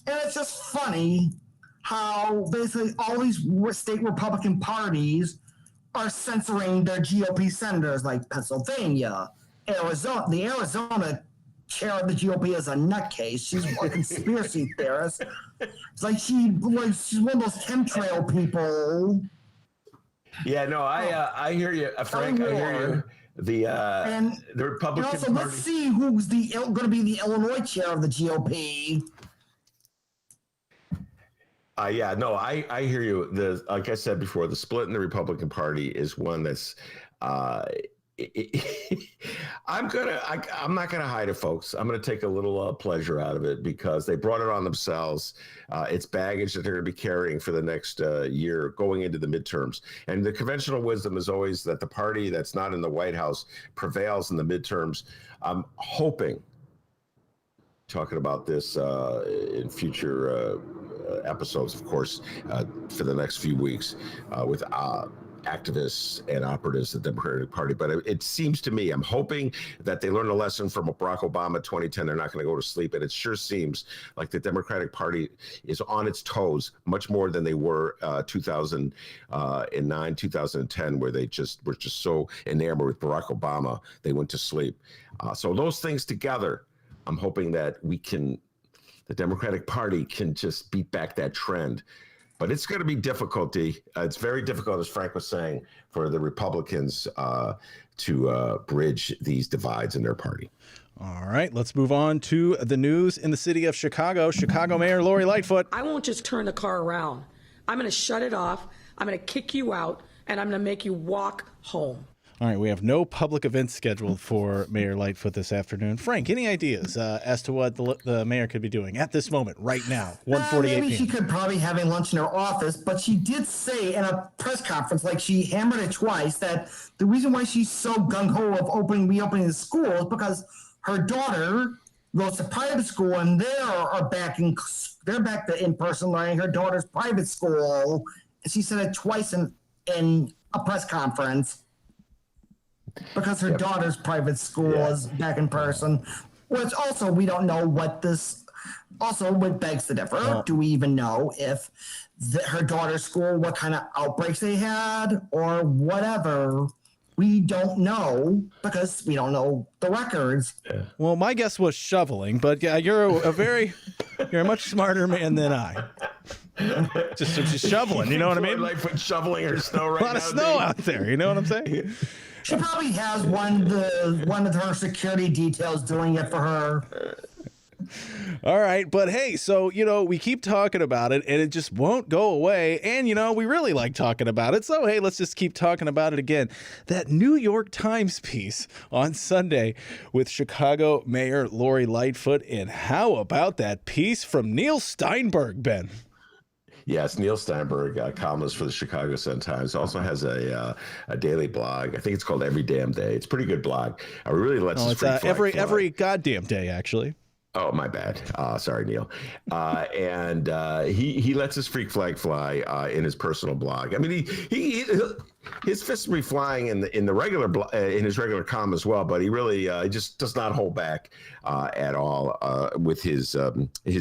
And it's just funny how basically all these state Republican parties are censoring their GOP senators, like Pennsylvania, Arizona. The Arizona chair of the GOP is a nutcase. She's a conspiracy theorist. It's like she's one of those chemtrail people. Yeah, no, I hear you, Frank. I hear you. The Republican also, Party. let's see who's going to be the Illinois chair of the GOP. Yeah, no, I hear you. Like I said before, the split in the Republican Party is one that's. I'm not gonna hide it, folks. I'm gonna take a little pleasure out of it, because they brought it on themselves. It's baggage that they're gonna be carrying for the next year going into the midterms. And the conventional wisdom is always that the party that's not in the White House prevails in the midterms. I'm hoping, talking about this in future episodes, of course, for the next few weeks with activists and operatives of the Democratic Party. But it seems to me, I'm hoping that they learned a lesson from Barack Obama 2010. They're not going to go to sleep. And it sure seems like the Democratic Party is on its toes much more than they were 2009, 2010, where they were just so enamored with Barack Obama, they went to sleep. So those things together, I'm hoping that the Democratic Party can just beat back that trend. But it's going to be difficult. It's very difficult, as Frank was saying, for the Republicans to bridge these divides in their party. All right, let's move on to the news in the city of Chicago. Chicago Mayor Lori Lightfoot. I won't just turn the car around. I'm going to shut it off. I'm going to kick you out, and I'm going to make you walk home. All right, we have no public events scheduled for Mayor Lightfoot this afternoon. Frank, any ideas as to what the mayor could be doing at this moment, right now, 1:48 Maybe p.m.? she could probably having lunch in her office, but she did say in a press conference, like she hammered it twice, that the reason why she's so gung-ho of reopening the school is because her daughter goes to private school and they're back to in-person learning, her daughter's private school. And she said it twice in a press conference. Because her daughter's private school is back in person, which also we don't know what this. Also, what begs to differ. Do we even know if her daughter's school, what kind of outbreaks they had, or whatever? We don't know because we don't know the records. Well, my guess was shoveling, but yeah, you're a much smarter man than I. Just shoveling, you know what I mean? Lightfoot shoveling her snow right now. A lot of snow out there, you know what I'm saying? She probably has one of her security details doing it for her. All right, but hey, so, we keep talking about it and it just won't go away. And, we really like talking about it. So, hey, let's just keep talking about it again. That New York Times piece on Sunday with Chicago Mayor Lori Lightfoot. And how about that piece from Neil Steinberg, Ben? Yes, Neil Steinberg, columnist for the Chicago Sun-Times, also has a daily blog. I think it's called Every Damn Day. It's a pretty good blog. Really lets us freak flag fly. Every goddamn day, actually. Oh, my bad. Sorry, Neil. And he lets his freak flag fly in his personal blog. I mean, his fists will be flying in the regular in his regular column as well, but he really just does not hold back at all with his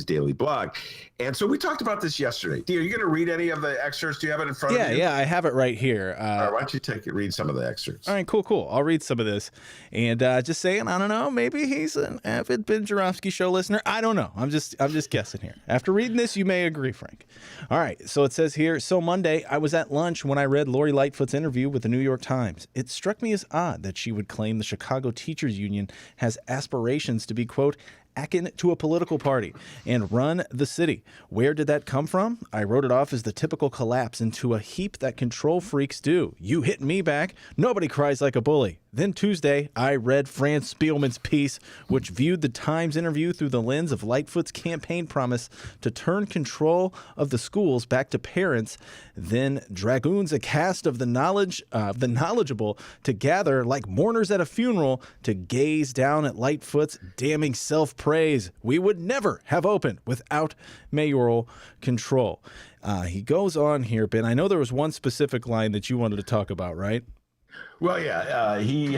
daily blog. And so we talked about this yesterday. Dee, are you going to read any of the excerpts? Do you have it in front of you? Yeah, I have it right here. All right, why don't you read some of the excerpts? All right, cool. I'll read some of this. And just saying, I don't know, maybe he's an avid Ben Joravsky Show listener. I don't know. I'm just guessing here. After reading this, you may agree, Frank. All right, so it says here, so Monday, I was at lunch when I read Lori Lightfoot's interview with the New York Times. It struck me as odd that she would claim the Chicago Teachers Union has aspirations to be, quote, akin to a political party and run the city. Where did that come from? I wrote it off as the typical collapse into a heap that control freaks do. You hit me back. Nobody cries like a bully. Then Tuesday, I read Franz Spielman's piece, which viewed the Times interview through the lens of Lightfoot's campaign promise to turn control of the schools back to parents, then dragoons a cast of the knowledgeable to gather like mourners at a funeral to gaze down at Lightfoot's damning self-praise. We would never have opened without mayoral control. He goes on here, Ben. I know there was one specific line that you wanted to talk about, right? Well, yeah, he,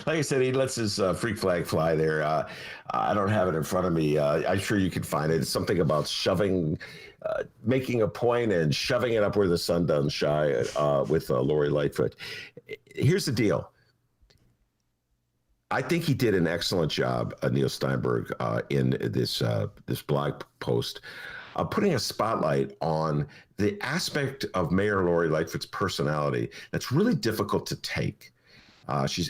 like I said, he lets his freak flag fly there. I don't have it in front of me. I'm sure you can find it. It's something about shoving, making a point and shoving it up where the sun doesn't shine with Lori Lightfoot. Here's the deal. I think he did an excellent job, Neil Steinberg, in this blog post, putting a spotlight on the aspect of Mayor Lori Lightfoot's personality that's really difficult to take. She's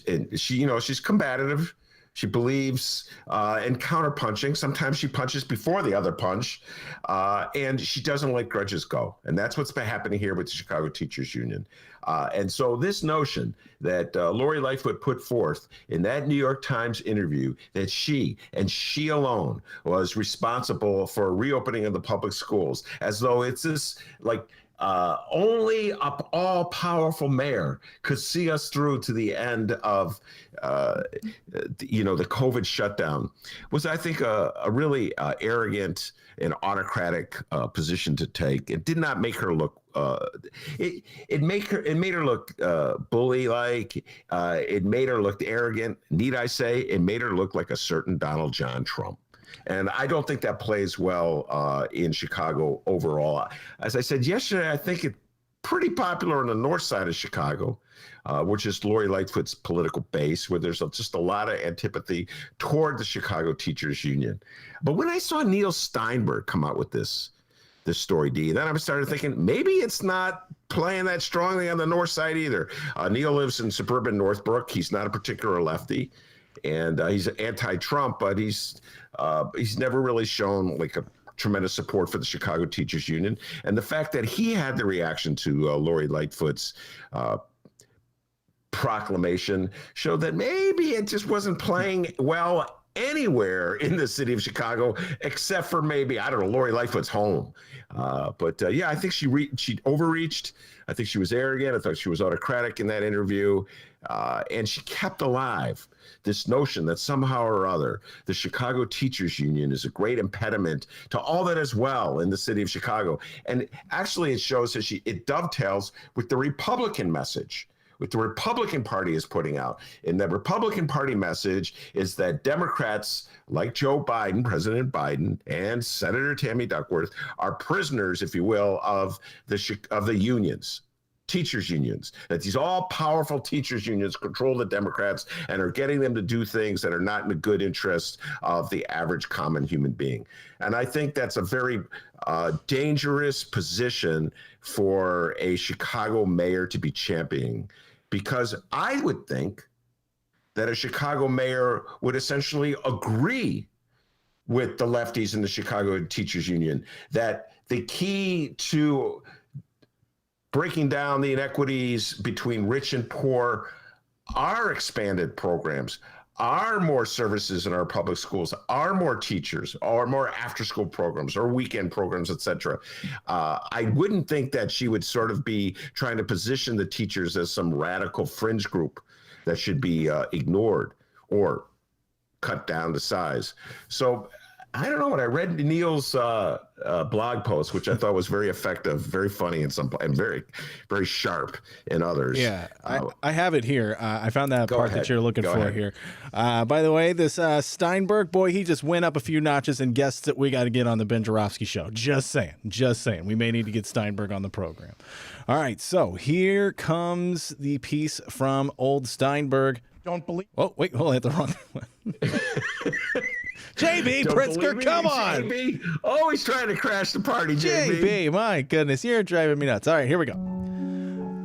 combative. She believes in counterpunching. Sometimes she punches before the other punch, and she doesn't let grudges go. And that's what's been happening here with the Chicago Teachers Union. And so this notion that Lori Lightfoot put forth in that New York Times interview that she and she alone was responsible for reopening of the public schools, as though it's this only an all-powerful mayor could see us through to the end of, the COVID shutdown, was, I think, a really arrogant and autocratic position to take. It did not make her look. It made her look bully-like. It made her look arrogant. Need I say? It made her look like a certain Donald John Trump. And I don't think that plays well in Chicago overall. As I said yesterday, I think it's pretty popular on the north side of Chicago, which is Lori Lightfoot's political base, where there's just a lot of antipathy toward the Chicago Teachers Union. But when I saw Neil Steinberg come out with this story, Dee, then I started thinking maybe it's not playing that strongly on the north side either. Neil lives in suburban Northbrook. He's not a particular lefty. And he's anti-Trump, but he's never really shown like a tremendous support for the Chicago Teachers Union. And the fact that he had the reaction to Lori Lightfoot's proclamation showed that maybe it just wasn't playing well anywhere in the city of Chicago, except for maybe, I don't know, Lori Lightfoot's home. Yeah, I think she overreached. I think she was arrogant. I thought she was autocratic in that interview. And she kept alive this notion that somehow or other the Chicago Teachers Union is a great impediment to all that is well in the city of Chicago. And actually it shows that it dovetails with the Republican message, what the Republican Party is putting out. And the Republican Party message is that Democrats like Joe Biden, President Biden, and Senator Tammy Duckworth are prisoners, if you will, of the unions. Teachers unions, that these all-powerful teachers unions control the Democrats and are getting them to do things that are not in the good interest of the average common human being. And I think that's a very dangerous position for a Chicago mayor to be championing, because I would think that a Chicago mayor would essentially agree with the lefties in the Chicago Teachers Union that the key to breaking down the inequities between rich and poor are expanded programs, are more services in our public schools, are more teachers, or more after-school programs or weekend programs, et cetera. I wouldn't think that she would sort of be trying to position the teachers as some radical fringe group that should be ignored or cut down to size. So I don't know, when I read Neil's blog post, which I thought was very effective, very funny in some, and very, very sharp in others. Yeah, I have it here. I found that part that you're looking for here. By the way, this Steinberg, boy, he just went up a few notches in guests that we got to get on the Ben Joravsky Show. Just saying. We may need to get Steinberg on the program. All right, so here comes the piece from old Steinberg. Don't believe. Oh, wait, hold on, I hit the wrong one. JB Pritzker, come on. JB, always trying to crash the party, JB. JB, my goodness, you're driving me nuts. All right, here we go.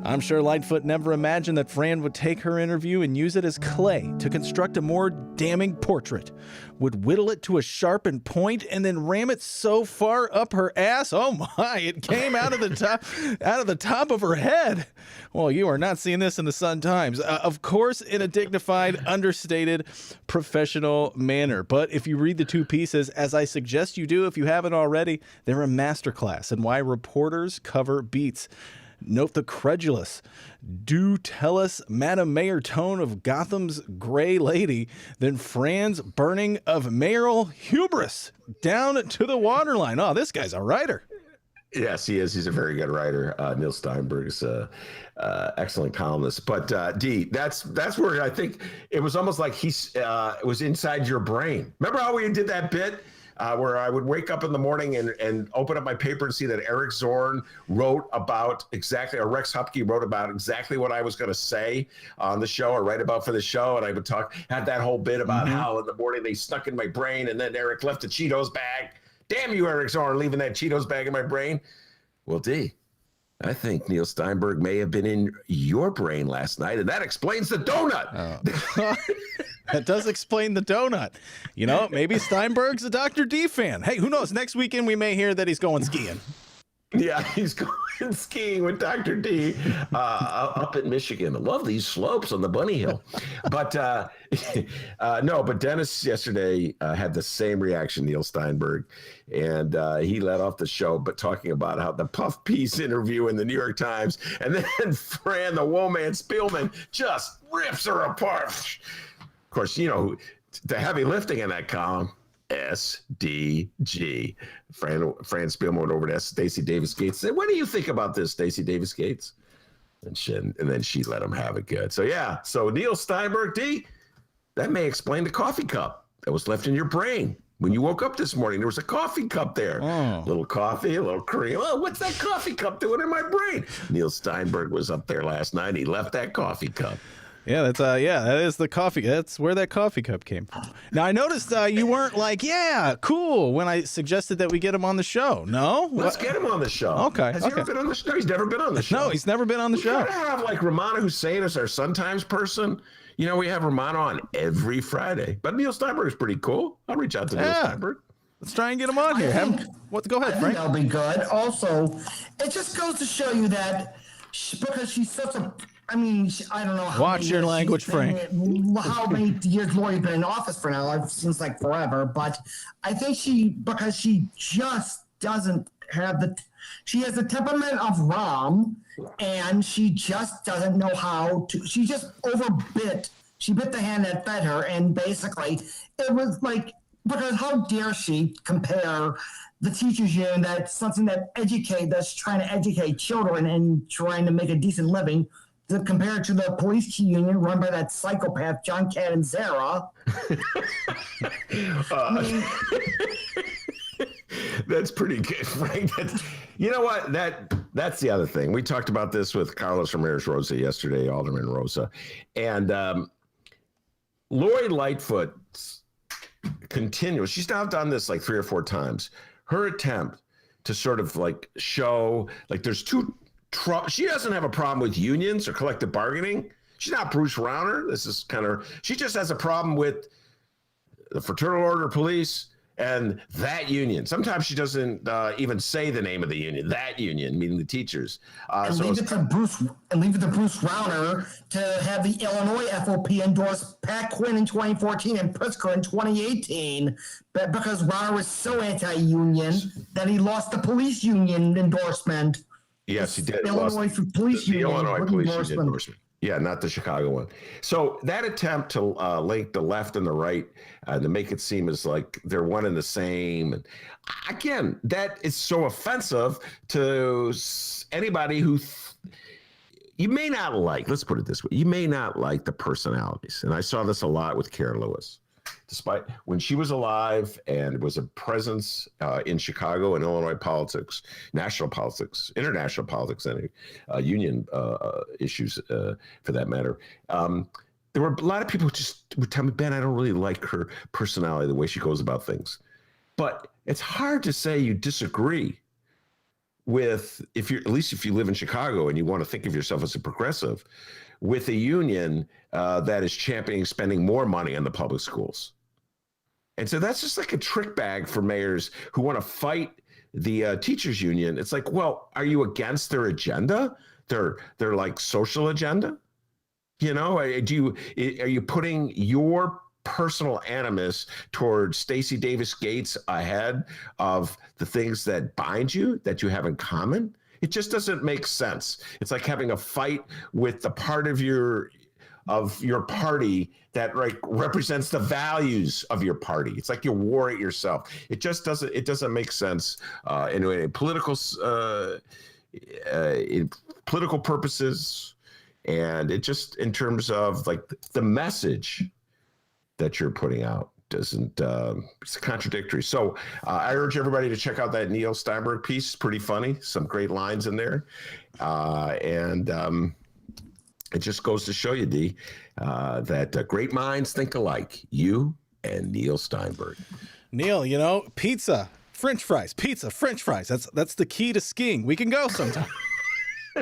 I'm sure Lightfoot never imagined that Fran would take her interview and use it as clay to construct a more damning portrait, would whittle it to a sharpened point and then ram it so far up her ass. Oh my, it came out of the top of her head. Well, you are not seeing this in the Sun Times. Of course, in a dignified, understated, professional manner. But if you read the two pieces, as I suggest you do if you haven't already, they're a masterclass in why reporters cover beats. Note the credulous, do tell us, Madam Mayor tone of Gotham's Gray Lady, then Fran's burning of mayoral hubris down to the waterline. Oh, this guy's a writer. Yes, he is. He's a very good writer. Neil Steinberg's excellent columnist. But D, that's where I think it was almost like it was inside your brain. Remember how we did that bit? Where I would wake up in the morning and open up my paper and see that Eric Zorn wrote about exactly, or Rex Hupke wrote about exactly what I was going to say on the show or write about for the show. And I would had that whole bit about how in the morning they snuck in my brain and then Eric left the Cheetos bag. Damn you, Eric Zorn, leaving that Cheetos bag in my brain. Well, D, I think Neil Steinberg may have been in your brain last night, and that explains the donut. That does explain the donut. You know, maybe Steinberg's a Dr. D fan. Hey, who knows? Next weekend we may hear that he's going skiing. Yeah, he's going skiing with Dr. D up in Michigan. I love these slopes on the Bunny Hill. But no, but Dennis yesterday had the same reaction, Neil Steinberg. And he led off the show, but talking about how the puff piece interview in the New York Times, and then Fran, the woman Spielman, just rips her apart. Of course, you know, the heavy lifting in that column, SDG. Fran Spielman went over to Stacey Davis Gates and said, what do you think about this, Stacey Davis Gates? And then she let him have it good. So, yeah. So, Neil Steinberg, D, that may explain the coffee cup that was left in your brain. When you woke up this morning, there was a coffee cup there. A little coffee, a little cream. Oh, what's that coffee cup doing in my brain? Neil Steinberg was up there last night. He left that coffee cup. Yeah, that is the coffee. That's where that coffee cup came from. Now, I noticed you weren't like, yeah, cool, when I suggested that we get him on the show. No? Let's get him on the show. Okay. Has he ever been on the show? He's never been on the show. No, he's never been on the show. We gotta have like Romana Hussein as our Sun Times person. You know, we have Romana on every Friday. But Neil Steinberg is pretty cool. I'll reach out to Neil Steinberg. Let's try and get him on here. Go ahead, Frank. That'll be good. Also, it just goes to show you that because she's such a I mean, I don't know how Watch your language, Frank. How many years Lori's been in office for now? It seems like forever. But I think because she just doesn't have she has the temperament of Rom, and she just doesn't know how to. She just she bit the hand that fed her, and basically it was like, because how dare she compare the teachers union, that's something that's trying to educate children and trying to make a decent living, to compare it to the police union run by that psychopath John Catanzara. That's pretty good, Frank. You know what? That's the other thing. We talked about this with Carlos Ramirez Rosa yesterday, Alderman Rosa, and Lori Lightfoot's continuous. She's now done this like 3 or 4 times. Her attempt to sort of like show like there's two. She doesn't have a problem with unions or collective bargaining. She's not Bruce Rauner. This is she just has a problem with the Fraternal Order of Police and that union. Sometimes she doesn't even say the name of the union. That union, meaning the teachers. Leave it to Bruce Rauner to have the Illinois FOP endorse Pat Quinn in 2014 and Pritzker in 2018, but because Rauner was so anti-union that he lost the police union endorsement. Yes, he did. Illinois police union. The Illinois police union endorsement. Yeah, not the Chicago one. So that attempt to link the left and the right to make it seem as like they're one and the same. And again, that is so offensive to anybody who you may not like. Let's put it this way. You may not like the personalities. And I saw this a lot with Karen Lewis. Despite when she was alive and was a presence in Chicago and Illinois politics, national politics, international politics, and union issues for that matter, there were a lot of people who just would tell me, Ben, I don't really like her personality, the way she goes about things. But it's hard to say you disagree with, at least if you live in Chicago and you want to think of yourself as a progressive, with a union that is championing spending more money on the public schools. And so that's just like a trick bag for mayors who want to fight the teachers union. It's like, well, are you against their agenda? Their like social agenda? You know, are you putting your personal animus towards Stacey Davis Gates ahead of the things that bind you, that you have in common? It just doesn't make sense. It's like having a fight with the part of your party that represents the values of your party. It's like you war at yourself. It just doesn't make sense in political purposes, and it just, in terms of like the message that you're putting out, doesn't it's contradictory. So I urge everybody to check out that Neil Steinberg piece. It's pretty funny, some great lines in there, and it just goes to show you, D, that great minds think alike. You and Neil Steinberg. Neil, pizza, French fries, pizza, French fries. That's the key to skiing. We can go sometime.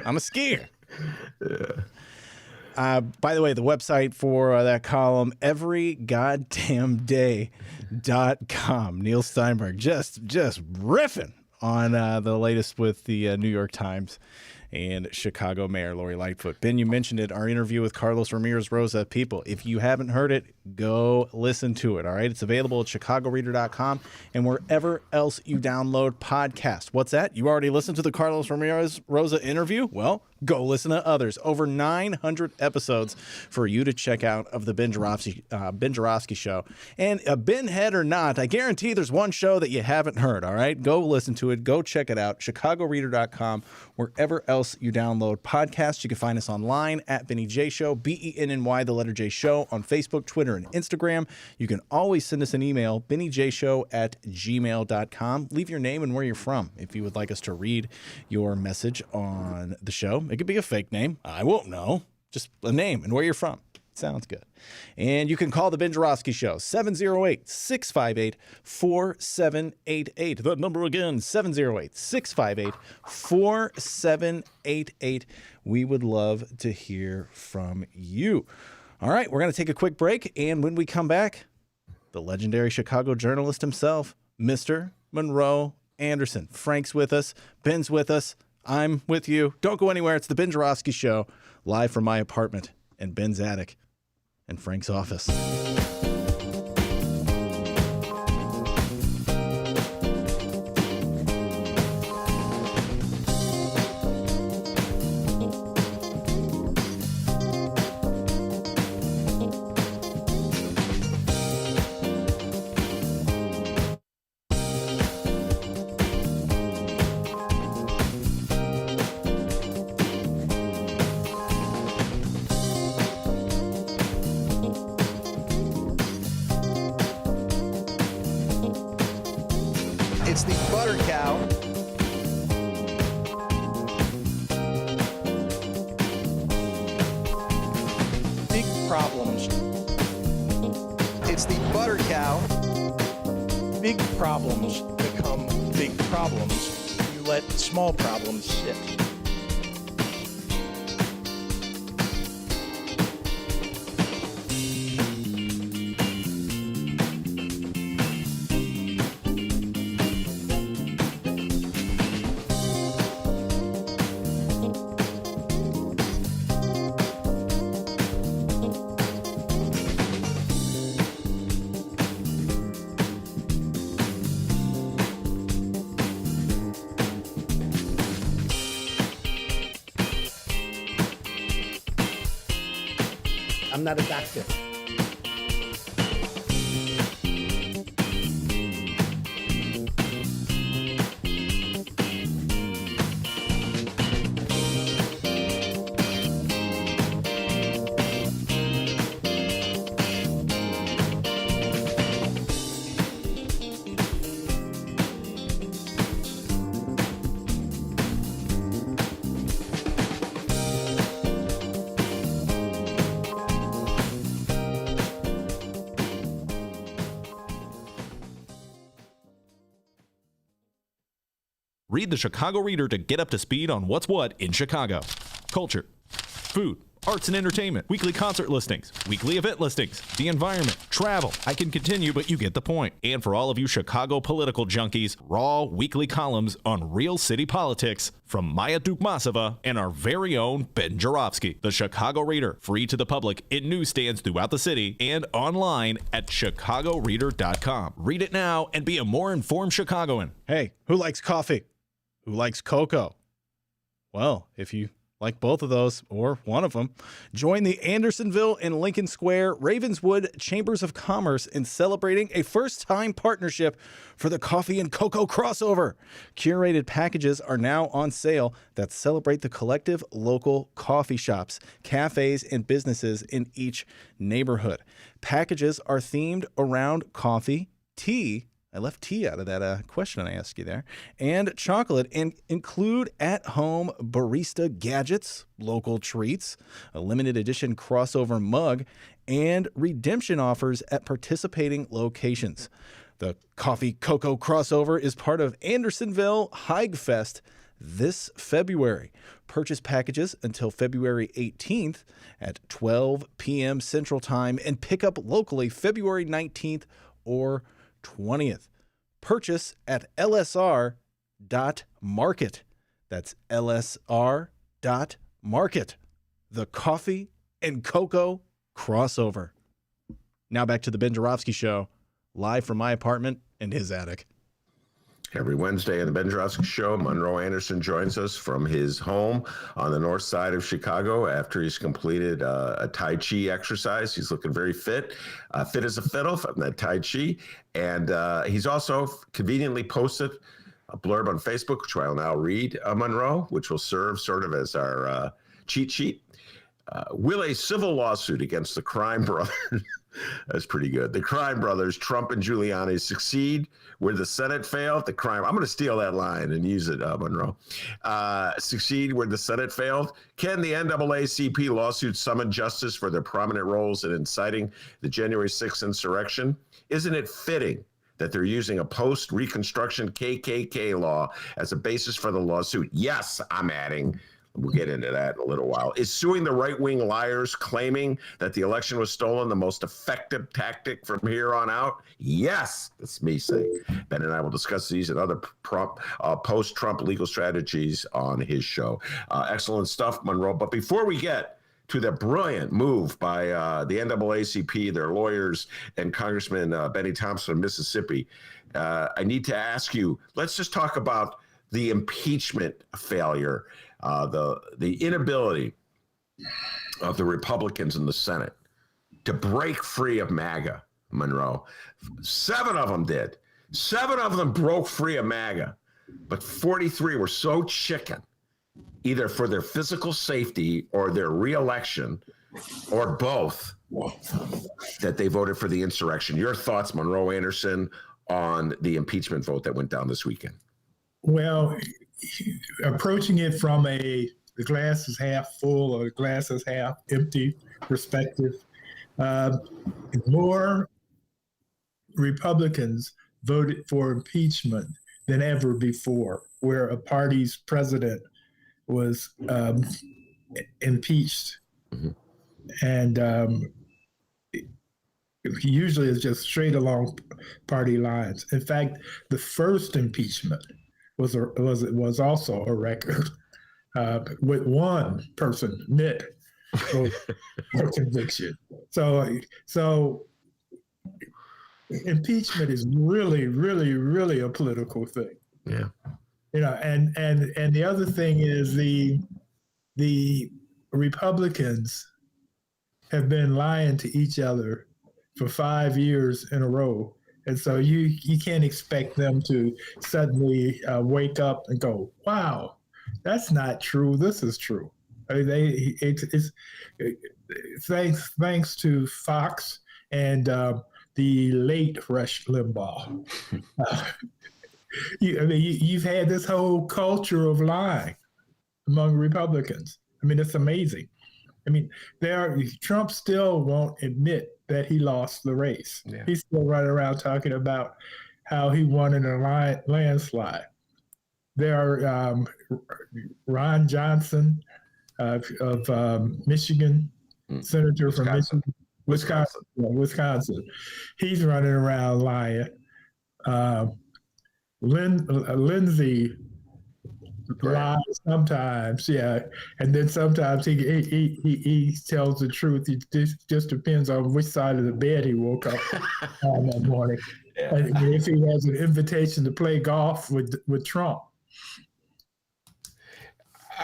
I'm a skier. Yeah. By the way, the website for that column, everygoddamnday.com. Neil Steinberg just riffing on the latest with the New York Times and Chicago Mayor Lori Lightfoot. Ben, you mentioned it, our interview with Carlos Ramirez Rosa. People, if you haven't heard it, go listen to it, all right? It's available at chicagoreader.com and wherever else you download podcasts. What's that? You already listened to the Carlos Ramirez Rosa interview? Well, go listen to others. Over 900 episodes for you to check out of the Ben Joravsky Show. And a Ben head or not, I guarantee there's one show that you haven't heard, all right? Go listen to it. Go check it out. chicagoreader.com, wherever else you download podcasts. You can find us online at Benny J Show, BENNY, the letter J Show, on Facebook, Twitter, and Instagram. You can always send us an email, bennyjshow@gmail.com. Leave your name and where you're from if you would like us to read your message on the show. It could be a fake name. I won't know. Just a name and where you're from. Sounds good. And you can call the Ben Joravsky Show, 708-658-4788. The number again, 708-658-4788. We would love to hear from you. All right, we're going to take a quick break. And when we come back, the legendary Chicago journalist himself, Mr. Monroe Anderson. Frank's with us. Ben's with us. I'm with you. Don't go anywhere. It's the Ben Joravsky Show. live from my apartment and Ben's attic and Frank's office. It's the butter cow. Big problems. It's the butter cow. Big problems become big problems. You let small problems sit. I'm not a doctor. Read the Chicago Reader to get up to speed on what's what in Chicago. Culture, food, arts and entertainment, weekly concert listings, weekly event listings, the environment, travel. I can continue, but you get the point. And for all of you Chicago political junkies, raw weekly columns on real city politics from Maya Dukmasova and our very own Ben Joravsky. The Chicago Reader, free to the public in newsstands throughout the city and online at chicagoreader.com. Read it now and be a more informed Chicagoan. Hey, who likes coffee? Who likes cocoa? Well, if you like both of those, or one of them, join the Andersonville and Lincoln Square Ravenswood Chambers of Commerce in celebrating a first-time partnership for the Coffee and Cocoa Crossover. Curated packages are now on sale that celebrate the collective local coffee shops, cafes, and businesses in each neighborhood. Packages are themed around coffee, tea, I left tea out of that question I asked you there, and chocolate, and include at-home barista gadgets, local treats, a limited edition crossover mug, and redemption offers at participating locations. The Coffee Cocoa Crossover is part of Andersonville Hygefest this February. Purchase packages until February 18th at 12 p.m. Central Time and pick up locally February 19th or 20th. Purchase at lsr.market. That's lsr.market. The Coffee and Cocoa Crossover. Now back to the Ben Joravsky Show, live from my apartment and his attic. Every Wednesday on the Ben Joravsky Show, Monroe Anderson joins us from his home on the north side of Chicago after he's completed a Tai Chi exercise. He's looking very fit, fit as a fiddle from that Tai Chi. And he's also conveniently posted a blurb on Facebook, which I'll now read, Monroe, which will serve sort of as our cheat sheet. Will a civil lawsuit against the crime brothers, that's pretty good, the crime brothers, Trump and Giuliani, succeed where the Senate failed? I'm going to steal that line and use it, Monroe. Succeed where the Senate failed? Can the NAACP lawsuit summon justice for their prominent roles in inciting the January 6th insurrection? Isn't it fitting that they're using a post-Reconstruction KKK law as a basis for the lawsuit? Yes, I'm adding. We'll get into that in a little while. Is suing the right-wing liars claiming that the election was stolen the most effective tactic from here on out? Yes, that's me saying. Ben and I will discuss these and other post-Trump legal strategies on his show. Excellent stuff, Monroe. But before we get to the brilliant move by the NAACP, their lawyers, and Congressman Benny Thompson of Mississippi, I need to ask you, let's just talk about the impeachment failure, the inability of the Republicans in the Senate to break free of MAGA, Monroe. 7 of them did. 7 of them broke free of MAGA, but 43 were so chicken, either for their physical safety or their reelection, or both, that they voted for the insurrection. Your thoughts, Monroe Anderson, on the impeachment vote that went down this weekend? Well, approaching it from the glass is half full or the glass is half empty perspective, more Republicans voted for impeachment than ever before, where a party's president was impeached. Mm-hmm. And usually it's just straight along party lines. In fact, the first impeachment was also a record with one person, Mitt, for conviction. So impeachment is really, really, really a political thing. Yeah. And the other thing is the Republicans have been lying to each other for 5 years in a row. And so you can't expect them to suddenly wake up and go, wow, that's not true. This is true. I mean, thanks to Fox and the late Rush Limbaugh. You've had this whole culture of lying among Republicans. I mean, it's amazing. I mean, Trump still won't admit that he lost the race. Yeah. He's still running around talking about how he won in a landslide. There are Ron Johnson of Michigan, senator from Wisconsin. He's running around lying. Lindsey lies sometimes, yeah, and then sometimes he tells the truth. It just depends on which side of the bed he woke up on that morning. Yeah. And if he has an invitation to play golf with Trump.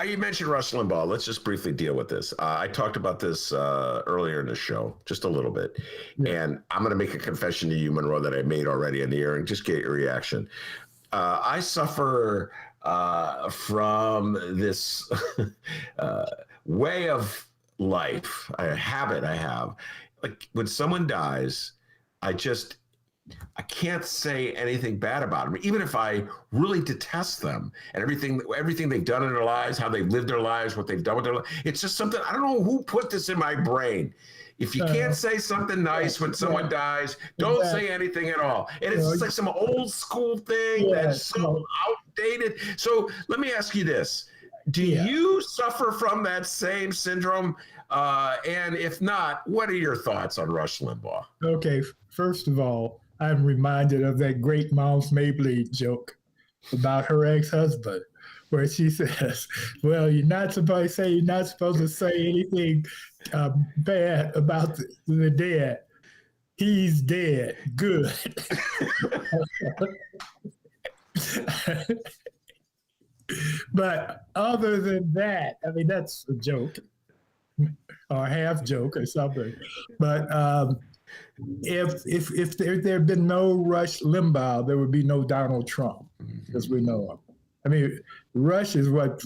You mentioned Rush Limbaugh. Let's just briefly deal with this. I talked about this earlier in the show, just a little bit. Yeah. And I'm going to make a confession to you, Monroe, that I made already in the air and just get your reaction. I suffer from this way of life, a habit I have. Like when someone dies, I can't say anything bad about them, even if I really detest them and everything they've done in their lives, how they've lived their lives, what they've done with their life. It's just something, I don't know who put this in my brain. If you can't say something nice when someone dies, don't say anything at all. And it's just like some old school thing that's so outdated. So let me ask you this. Do you suffer from that same syndrome? And if not, what are your thoughts on Rush Limbaugh? Okay, first of all, I'm reminded of that great Moms Mabley joke about her ex-husband, where she says, well, you're not supposed to say anything bad about the dead. He's dead. Good. But other than that, I mean, that's a joke or a half joke or something. But if there had been no Rush Limbaugh, there would be no Donald Trump, as we know him. I mean, Rush is what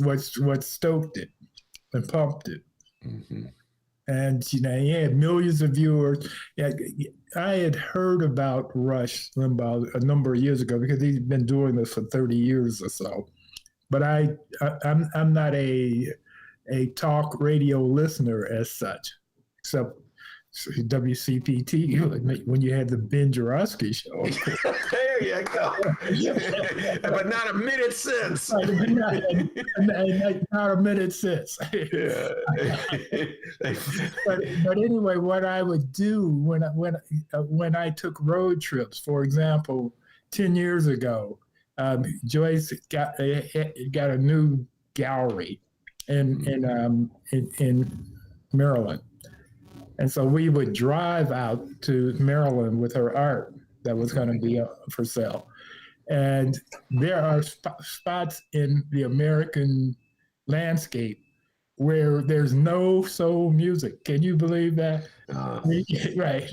stoked it and pumped it. Mm-hmm. And, he had millions of viewers. I had heard about Rush Limbaugh a number of years ago because he's been doing this for 30 years or so. But I'm not a talk radio listener as such, except WCPT when you had the Ben Joravsky show. There you go. But not a minute since. Not a minute since. But anyway, what I would do when I took road trips, for example, 10 years ago, Joyce got a new gallery in Maryland. And so we would drive out to Maryland with her art that was going to be for sale. And there are spots in the American landscape where there's no soul music. Can you believe that? Right.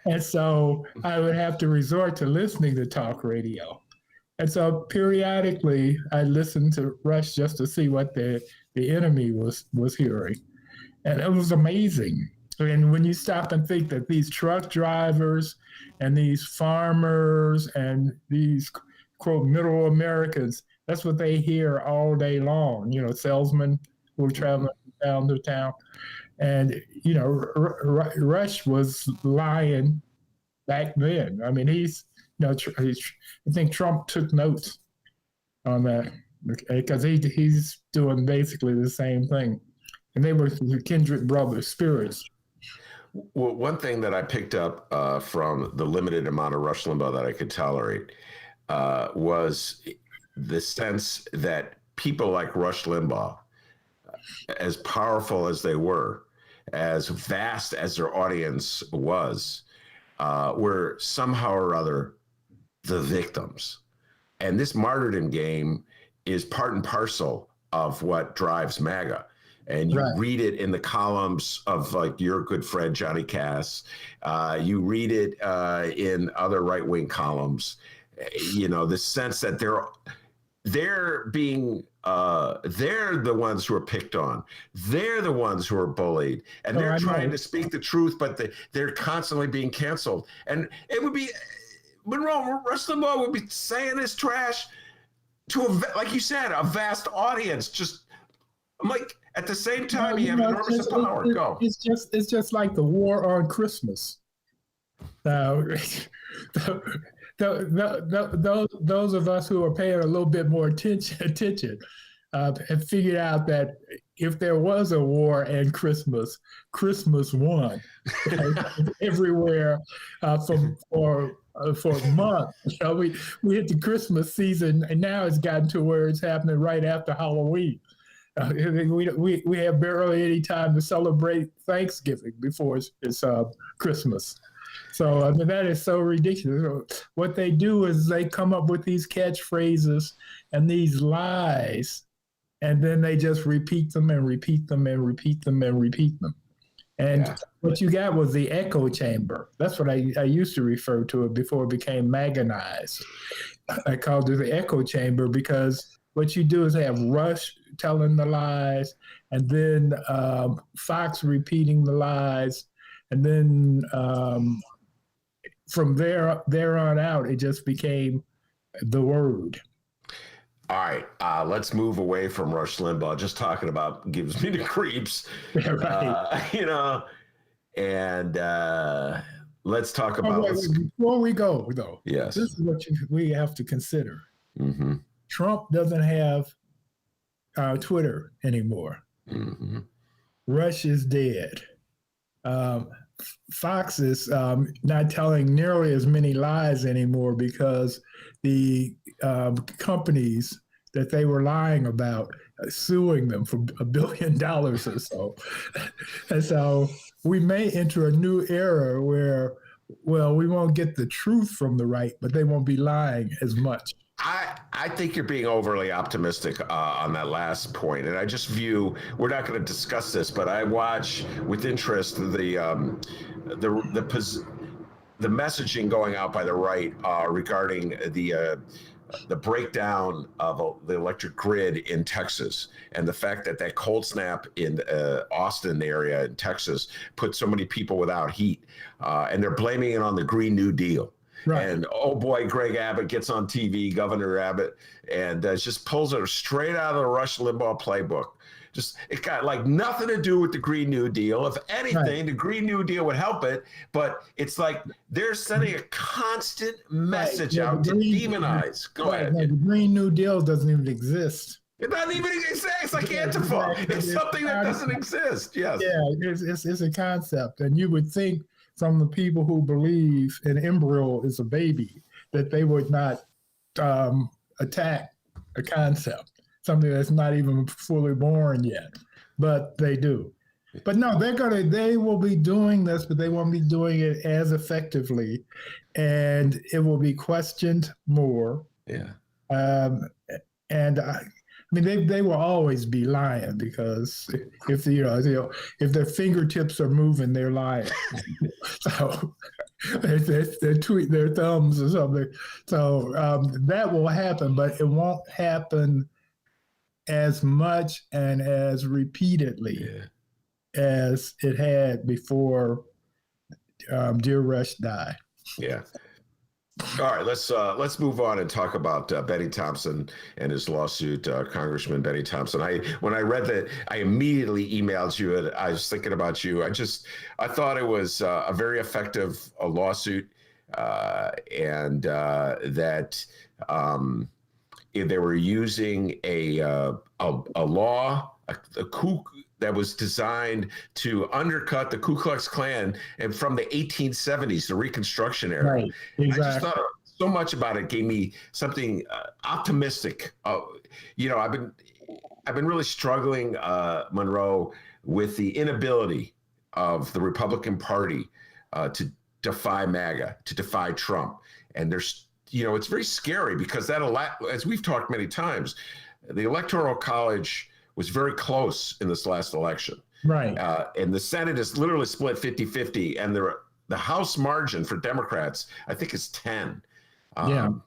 And so I would have to resort to listening to talk radio. And so periodically I listened to Rush just to see what the enemy was hearing. And it was amazing. And when you stop and think that these truck drivers and these farmers and these, quote, middle Americans, that's what they hear all day long, salesmen who are traveling down to town. And, Rush was lying back then. I mean, I think Trump took notes on that because he's doing basically the same thing. And they were kindred brothers, spirits. Well, one thing that I picked up from the limited amount of Rush Limbaugh that I could tolerate was the sense that people like Rush Limbaugh, as powerful as they were, as vast as their audience was, were somehow or other the victims. And this martyrdom game is part and parcel of what drives MAGA. And you read it in the columns of like your good friend Johnny Cass. You read it in other right-wing columns. The sense that they're being they're the ones who are picked on. They're the ones who are bullied, and they're trying to speak the truth, but they're constantly being canceled. And it would be Monroe, Rush Limbaugh would be saying this trash to like you said, a vast audience. I'm like, at the same time, you have enormous power. Go. It's just like the war on Christmas. Those of us who are paying a little bit more attention have figured out that if there was a war and Christmas won everywhere for months. We hit the Christmas season, and now it's gotten to where it's happening right after Halloween. We have barely any time to celebrate Thanksgiving before it's Christmas. So I mean, that is so ridiculous. What they do is they come up with these catchphrases and these lies, and then they just repeat them and repeat them and repeat them and repeat them. And what you got was the echo chamber. That's what I used to refer to it before it became Maganized. I called it the echo chamber because what you do is have Rush telling the lies, and then Fox repeating the lies, and then from there on out, it just became the word. All right, let's move away from Rush Limbaugh. Just talking about gives me the creeps, and let's talk about. Before we go, though, yes, this is what we have to consider. Mm-hmm. Trump doesn't have Twitter anymore. Mm-hmm. Rush is dead. Fox is not telling nearly as many lies anymore because the companies that they were lying about suing them for $1 billion or so. And so we may enter a new era where, we won't get the truth from the right, but they won't be lying as much. I think you're being overly optimistic on that last point, and I just view we're not going to discuss this, but I watch with interest the messaging going out by the right regarding the breakdown of the electric grid in Texas, and the fact that cold snap in Austin area in Texas put so many people without heat, and they're blaming it on the Green New Deal. Right. And oh boy, Greg Abbott gets on TV, Governor Abbott, and just pulls it straight out of the Rush Limbaugh playbook. it got like nothing to do with the Green New Deal. If anything, the Green New Deal would help it, but it's like they're sending a constant message out to demonize. Go ahead. No, the Green New Deal doesn't even exist. It doesn't even exist. It's like Antifa. It's something that doesn't exist. Yes. Yeah, it's a concept. And you would think from the people who believe an embryo is a baby that they would not attack a concept, something that's not even fully born yet, but they do. But no, they will be doing this, but they won't be doing it as effectively, and it will be questioned more. Yeah. And I mean, they will always be lying, because if their fingertips are moving, they're lying. So they tweet their thumbs or something. So that will happen, but it won't happen as much and as repeatedly as it had before Dear Rush died. Yeah. All right, let's move on and talk about Benny Thompson and his lawsuit, Congressman Benny Thompson. When I read that, I immediately emailed you, and I was thinking about you. I thought it was a very effective lawsuit, and that they were using a law, a coup that was designed to undercut the Ku Klux Klan, and from the 1870s, the Reconstruction era. Right, exactly. I just thought so much about it gave me something optimistic. I've been really struggling, Monroe, with the inability of the Republican Party to defy MAGA, to defy Trump, and it's very scary because as we've talked many times, the Electoral College was very close in this last election. Right. And the Senate is literally split 50-50, and the House margin for Democrats, I think, is 10. And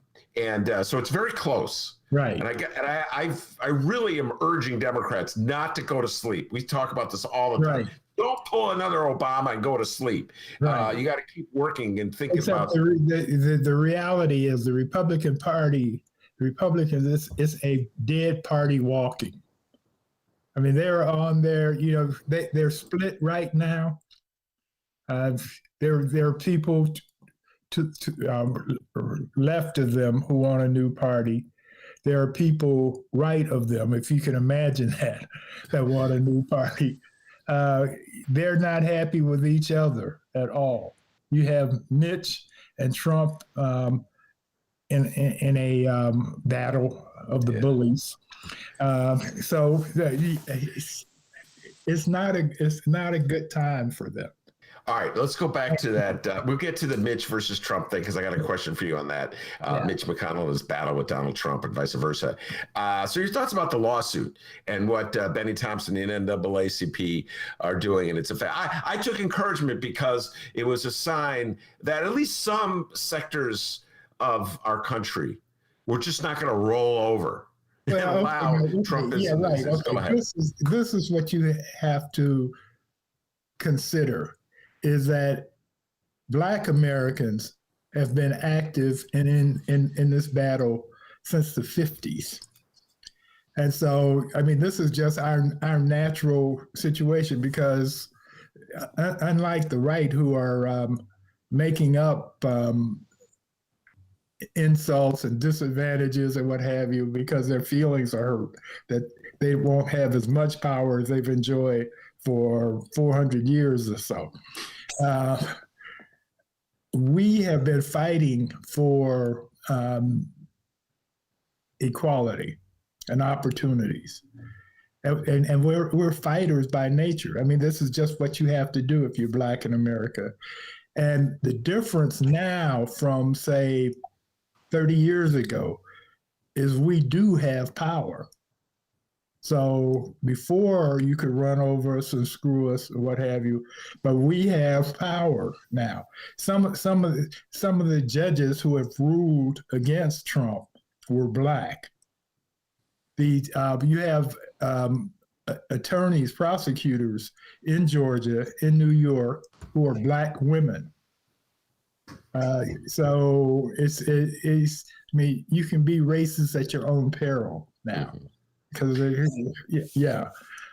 so it's very close. Right. And I really am urging Democrats not to go to sleep. We talk about this all the time. Right. Don't pull another Obama and go to sleep. Right. You got to keep working and thinking about. The reality is the Republican Party, Republicans, is a dead party walking. I mean, they're on there, they're split right now. There are people to left of them who want a new party. There are people right of them, if you can imagine that want a new party. They're not happy with each other at all. You have Mitch and Trump in a battle of the bullies. So it's not a good time for them. All right, let's go back to that. We'll get to the Mitch versus Trump thing because I got a question for you on that. Mitch McConnell and his battle with Donald Trump and vice versa. So your thoughts about the lawsuit and what Benny Thompson and NAACP are doing in its effect. I took encouragement because it was a sign that at least some sectors of our country were just not going to roll over. Well, Trump is. Yeah, right. Go ahead. This is what you have to consider, is that Black Americans have been active in this battle since the 50s. And so, I mean, this is just our natural situation, because unlike the right, who are making up insults and disadvantages and what have you because their feelings are hurt, that they won't have as much power as they've enjoyed for 400 years or so. We have been fighting for equality and opportunities. And we're fighters by nature. I mean, this is just what you have to do if you're Black in America. And the difference now from, say, 30 years ago is we do have power. So before, you could run over us and screw us or what have you, but we have power now. Some of the judges who have ruled against Trump were Black. You have attorneys, prosecutors in Georgia, in New York, who are Black women. So it's I mean, you can be racist at your own peril now. Because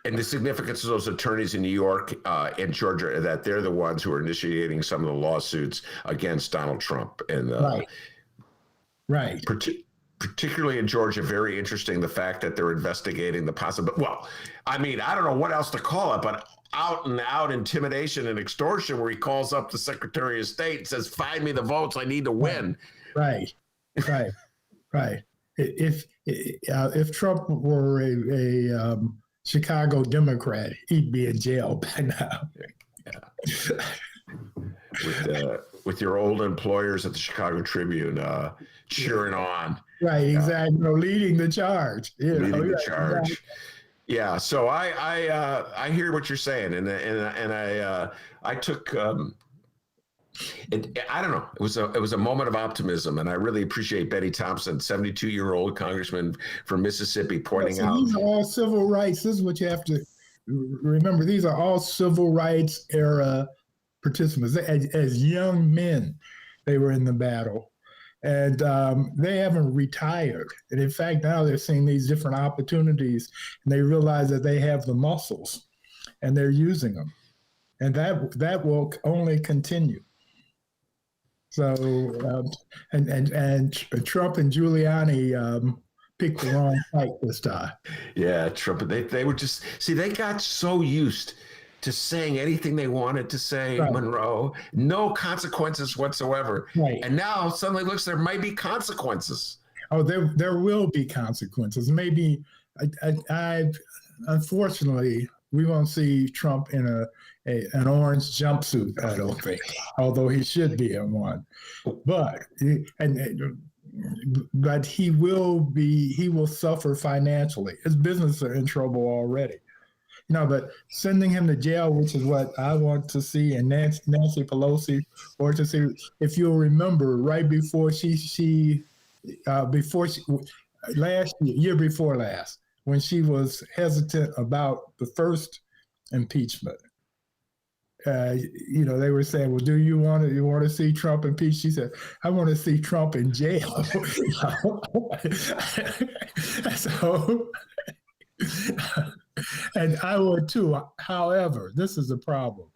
and the significance of those attorneys in New York and Georgia, that they're the ones who are initiating some of the lawsuits against Donald Trump. And right. Particularly in Georgia, very interesting, the fact that they're investigating the possible, well, I mean, I don't know what else to call it, but out and out intimidation and extortion, where he calls up the Secretary of State and says, find me the votes I need to win. Right. If Trump were a Chicago Democrat, he'd be in jail by now. With your old employers at the Chicago Tribune cheering on. Right, exactly. Leading the charge. Leading the charge. Exactly. Yeah, so I hear what you're saying, and I took I don't know, it was a moment of optimism, and I really appreciate Betty Thompson, 72-year-old congressman from Mississippi, pointing out these are all civil rights. This is what you have to remember. These are all civil rights era participants. As young men, they were in the battle. And they haven't retired. And in fact, now they're seeing these different opportunities, and they realize that they have the muscles, and they're using them. And that will only continue. So, and Trump and Giuliani picked the wrong fight this time. Yeah, Trump, they were just, see, they got so used to saying anything they wanted to say, right. Monroe, no consequences whatsoever. Right. And now suddenly looks there might be consequences. Oh, there will be consequences. Maybe, unfortunately, we won't see Trump in an orange jumpsuit, I don't think, although he should be in one. But he will suffer financially. His businesses are in trouble already. But sending him to jail, which is what I want to see, and Nancy Pelosi, or to see, if you'll remember, right before last year before last, when she was hesitant about the first impeachment, they were saying, well, do you want to see Trump impeached? She said, I want to see Trump in jail. So, and I would too. However, this is the problem.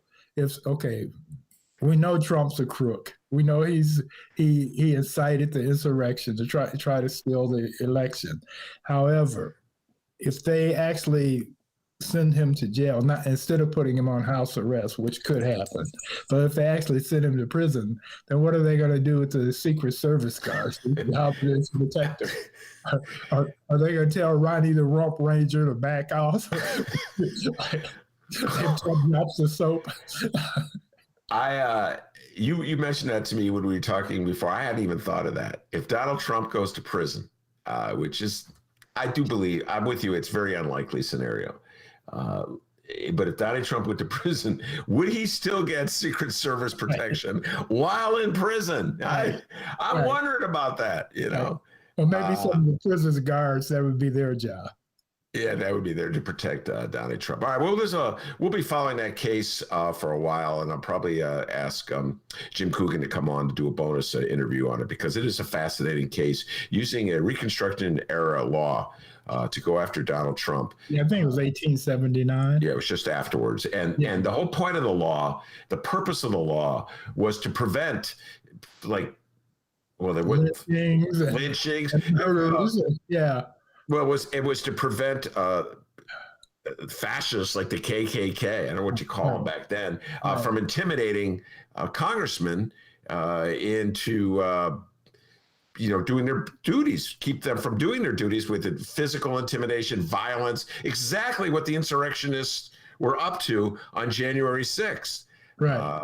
We know Trump's a crook. We know he incited the insurrection to try to steal the election. However, if they actually send him to jail, instead of putting him on house arrest, which could happen, but if they actually send him to prison, then what are they going to do with the Secret Service guards, the House protector? Are they going to tell Ronnie the Rump Ranger to back off? Drops the soap. You mentioned that to me when we were talking before. I hadn't even thought of that. If Donald Trump goes to prison, which is, I do believe, I'm with you, it's a very unlikely scenario. But if Donald Trump went to prison, would he still get Secret Service protection while in prison? I'm wondering about that, Well, maybe some of the prison guards, that would be their job. Yeah, that would be there to protect Donald Trump. All right, well, we'll be following that case for a while, and I'll probably ask Jim Coogan to come on to do a bonus interview on it, because it is a fascinating case using a Reconstruction era law to go after Donald Trump. Yeah, I think it was 1879. Yeah, it was just afterwards. And the whole point of the law, the purpose of the law, was to prevent, lynchings, yeah. Well, it was to prevent fascists like the KKK, I don't know what you call them back then, from intimidating congressmen into doing their duties, keep them from doing their duties with physical intimidation, violence, exactly what the insurrectionists were up to on January 6th. Right.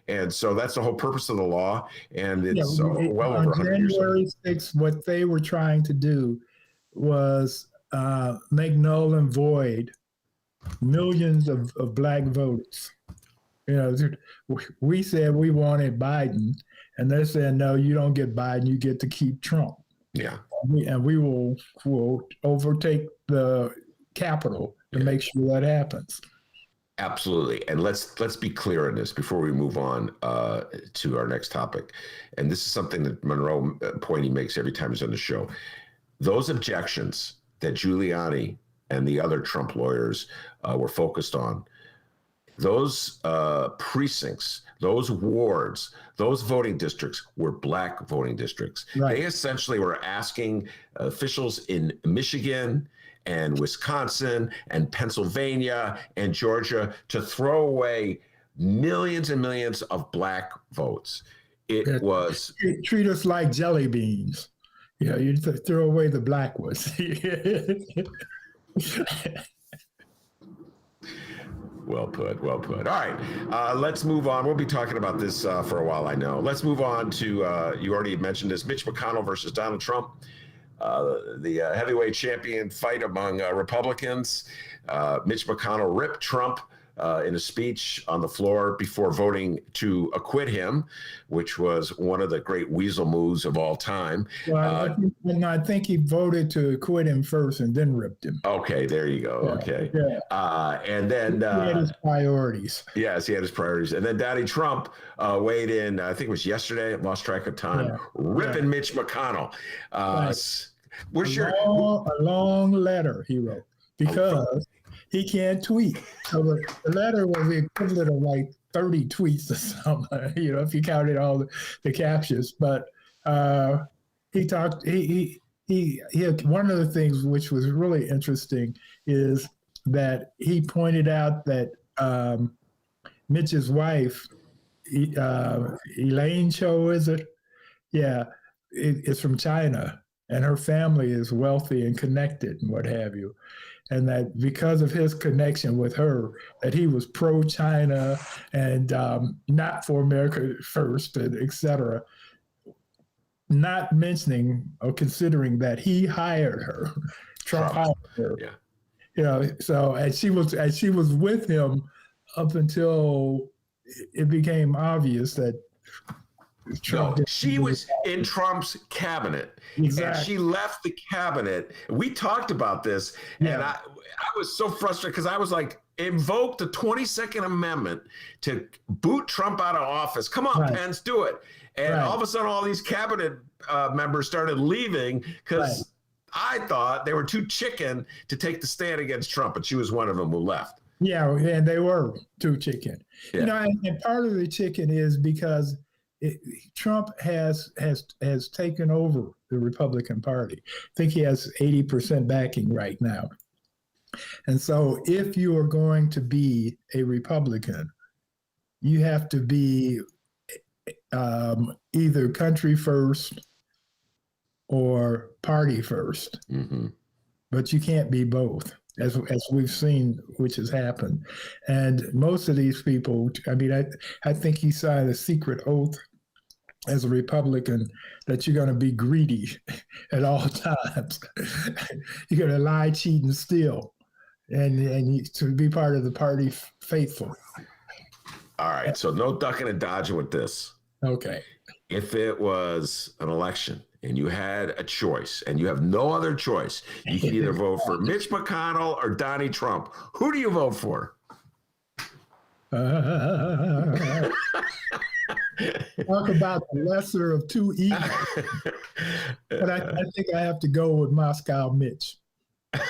And so that's the whole purpose of the law. And it's well over 100 years. On January 6th, what they were trying to do was make null and void millions of black votes. We said we wanted Biden, and they're saying, no, you don't get Biden, you get to keep Trump. Yeah. And we will overtake the Capitol to make sure that happens. Absolutely. And let's be clear on this before we move on to our next topic. And this is something that Monroe Pointy makes every time he's on the show. Those objections that Giuliani and the other Trump lawyers were focused on. Those precincts, those wards, those voting districts were black voting districts. Right. They essentially were asking officials in Michigan and Wisconsin and Pennsylvania and Georgia to throw away millions and millions of black votes. It was treat us like jelly beans. You throw away the black ones. Well put. All right, let's move on. We'll be talking about this for a while, I know. Let's move on to, you already mentioned this, Mitch McConnell versus Donald Trump, the heavyweight champion fight among Republicans. Mitch McConnell ripped Trump in a speech on the floor before voting to acquit him, which was one of the great weasel moves of all time. Well, I think he voted to acquit him first and then ripped him. Okay, there you go. Yeah. Okay. Yeah. And then he had his priorities. Yes, he had his priorities. And then Daddy Trump weighed in, I think it was yesterday, lost track of time, ripping Mitch McConnell. Right. A long letter he wrote because he can't tweet. So the letter was the equivalent of like 30 tweets or something, if you counted all the captions. But he talked, he had one of the things which was really interesting is that he pointed out that Mitch's wife, Elaine Cho, is it? Yeah, is from China, and her family is wealthy and connected and what have you. And that because of his connection with her, that he was pro-China and not for America first, and et cetera. Not mentioning or considering that he hired her. Trump hired her. Yeah. So and she was with him up until it became obvious that Trump. No, she was in Trump's cabinet. Exactly. And she left the cabinet. We talked about this, and I was so frustrated because I was like, invoke the 22nd Amendment to boot Trump out of office. Come on, Pence, do it. And all of a sudden, all these cabinet members started leaving because I thought they were too chicken to take the stand against Trump, but she was one of them who left. Yeah, and they were too chicken. Yeah. And part of the chicken is because Trump has taken over the Republican Party. I think he has 80% backing right now. And so if you are going to be a Republican, you have to be either country first or party first. Mm-hmm. But you can't be both, as we've seen, which has happened. And most of these people, I think he signed a secret oath as a Republican that you're going to be greedy at all times. You're going to lie, cheat, and steal, and to be part of the party faithful. All right, so no ducking and dodging with this. Okay. If it was an election and you had a choice and you have no other choice, you can either vote for Mitch McConnell or Donnie Trump. Who do you vote for? Talk about the lesser of two evils. But I think I have to go with Moscow Mitch.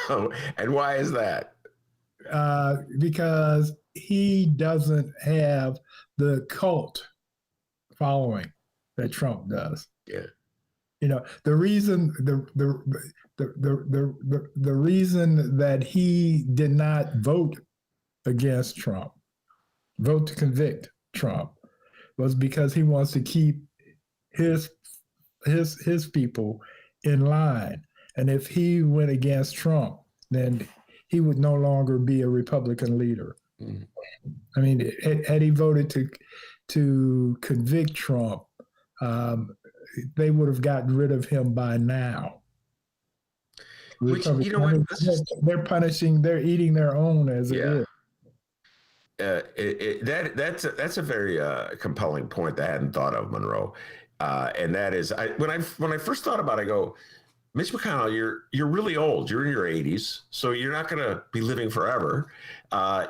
And why is that? Because he doesn't have the cult following that Trump does. Yeah. The reason the reason that he did not vote against Trump, vote to convict Trump, was because he wants to keep his people in line. And if he went against Trump, then he would no longer be a Republican leader. Mm. I mean, had he voted to convict Trump, they would have gotten rid of him by now. Which, you know what? They're eating their own as it is. That's a very compelling point that I hadn't thought of, Monroe, and that is when I first thought about it, I go, Mitch McConnell, you're really old. You're in your 80s, so you're not going to be living forever.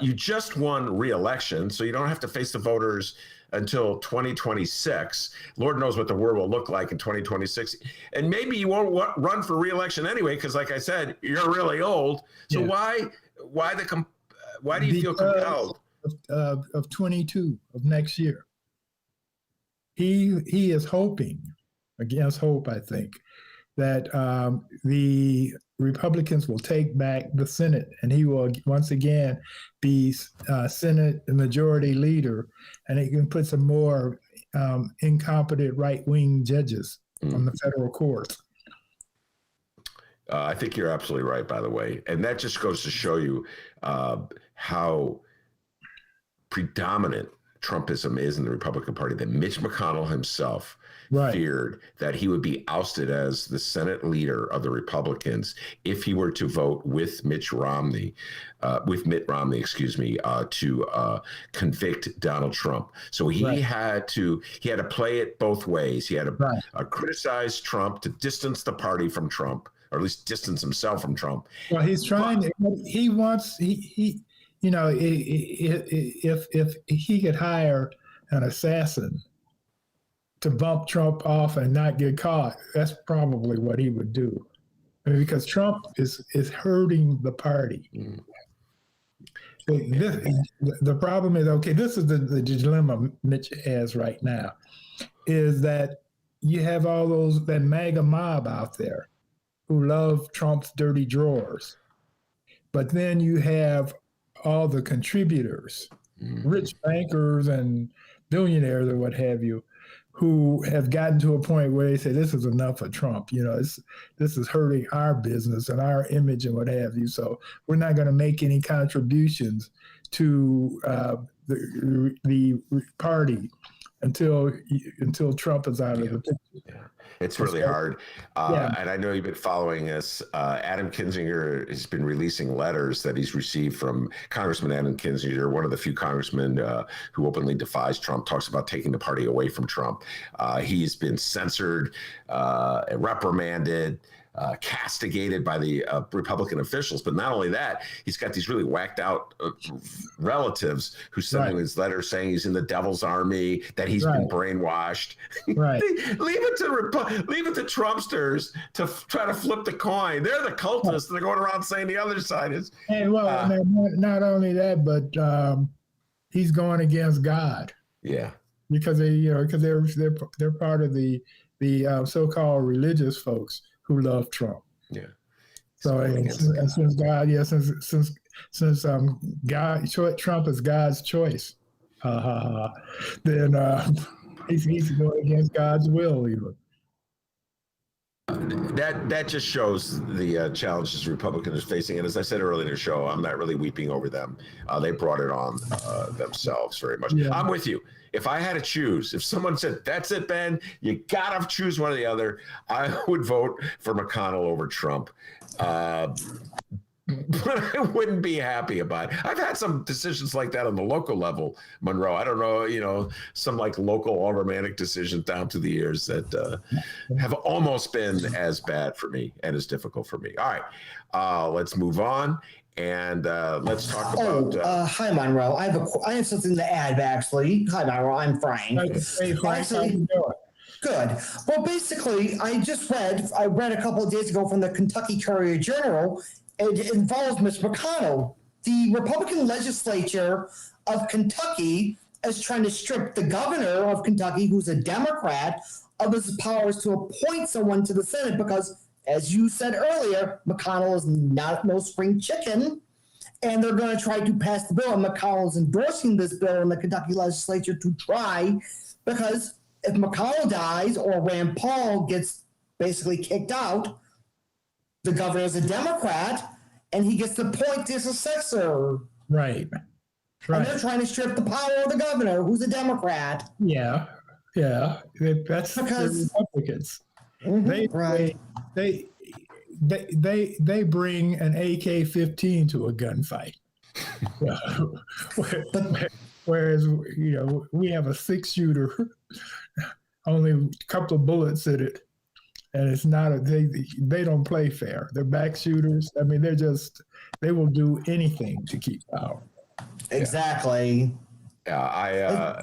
You just won re-election, so you don't have to face the voters until 2026. Lord knows what the world will look like in 2026. And maybe you won't run for re-election anyway, because like I said, you're really old. So why do you feel compelled? Of 22 of next year. He is hoping, against hope, I think, that the Republicans will take back the Senate, and he will once again be Senate majority leader, and he can put some more incompetent right-wing judges on the federal courts. I think you're absolutely right, by the way. And that just goes to show you how predominant Trumpism is in the Republican Party, that Mitch McConnell himself feared that he would be ousted as the Senate leader of the Republicans if he were to vote with Mitt Romney, to convict Donald Trump. So he had to play it both ways. He had to criticize Trump to distance the party from Trump, or at least distance himself from Trump. Well, he's trying to. He wants you know, if he could hire an assassin to bump Trump off and not get caught, that's probably what he would do. I mean, because Trump is hurting the party. The problem is, okay, this is the dilemma Mitch has right now, is that you have all that MAGA mob out there who love Trump's dirty drawers. But then you have all the contributors, rich bankers and billionaires or what have you, who have gotten to a point where they say, this is enough of Trump. You know, this is hurting our business and our image and what have you. So we're not going to make any contributions to the party until Trump is out of the picture. Yeah. It's really hard. And I know you've been following this. Adam Kinzinger has been releasing letters that he's received from Congressman Adam Kinzinger, one of the few congressmen who openly defies Trump, talks about taking the party away from Trump. He's been censored, reprimanded, castigated by the Republican officials. But not only that, he's got these really whacked out relatives who send him his letters saying he's in the devil's army, that he's been brainwashed. Right. leave it to Trumpsters to try to flip the coin. They're the cultists that are going around saying the other side is. And not only that, but he's going against God. Yeah. Because they're part of the so-called religious folks who love Trump. Yeah. So since God, since God, Trump is God's choice, then he's going against God's will even. That just shows the challenges Republicans are facing. And as I said earlier in the show, I'm not really weeping over them. They brought it on themselves very much. Yeah. I'm with you. If I had to choose, if someone said, that's it, Ben, you got to choose one or the other, I would vote for McConnell over Trump. But I wouldn't be happy about it. I've had some decisions like that on the local level, Monroe. I don't know, some like local aldermanic decisions down through the years that have almost been as bad for me and as difficult for me. All right, let's move on. And let's talk about. Hi, Monroe. I have something to add, actually. Hi, Monroe. I'm Frank. Hey, Frank, how you doing? Good. Well, basically, I read a couple of days ago from the Kentucky Courier-Journal. It involves Mitch McConnell. The Republican legislature of Kentucky is trying to strip the governor of Kentucky, who's a Democrat, of his powers to appoint someone to the Senate because, as you said earlier, McConnell is no spring chicken, and they're going to try to pass the bill. And McConnell is endorsing this bill in the Kentucky legislature to try, because if McConnell dies or Rand Paul gets basically kicked out, the governor is a Democrat, and he gets to appoint his successor. Right. And they're trying to strip the power of the governor, who's a Democrat. Yeah. That's because the Republicans. They bring an AK-15 to a gunfight. Whereas we have a 6-shooter, only a couple of bullets in it, and it's not they don't play fair. They're back shooters. I mean, they will do anything to keep power. Exactly. Yeah,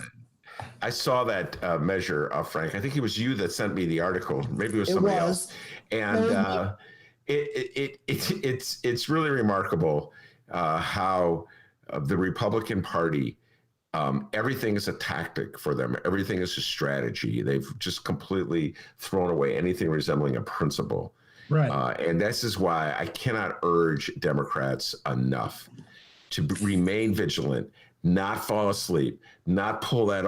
I saw that measure, Frank. I think it was you that sent me the article. Maybe it was somebody else. And it's really remarkable how the Republican Party, everything is a tactic for them. Everything is a strategy. They've just completely thrown away anything resembling a principle. Right. And this is why I cannot urge Democrats enough to remain vigilant, not fall asleep, not pull that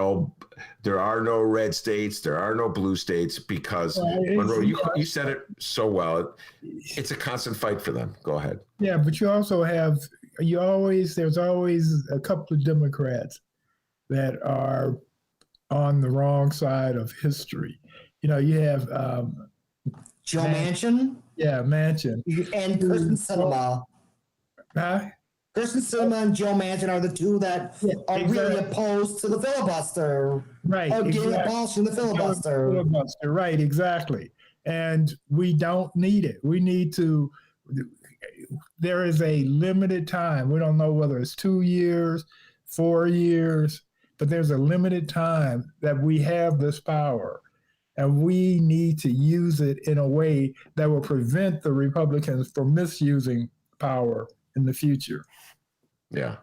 there are no red states, there are no blue states, because Monroe, you said it so well. It's a constant fight for them. Go ahead. Yeah, but you also have, there's always a couple of Democrats that are on the wrong side of history. You know, you have Joe Manchin. Yeah, Manchin. And Kirsten Sinema. Huh? Kirsten Sinema and Joe Manchin are the two that are really opposed to the filibuster. Right. Getting abolishing the filibuster. Right, exactly. And we don't need it. We need to, there is a limited time. We don't know whether it's 2 years, 4 years, but there's a limited time that we have this power. And we need to use it in a way that will prevent the Republicans from misusing power in the future. Yeah,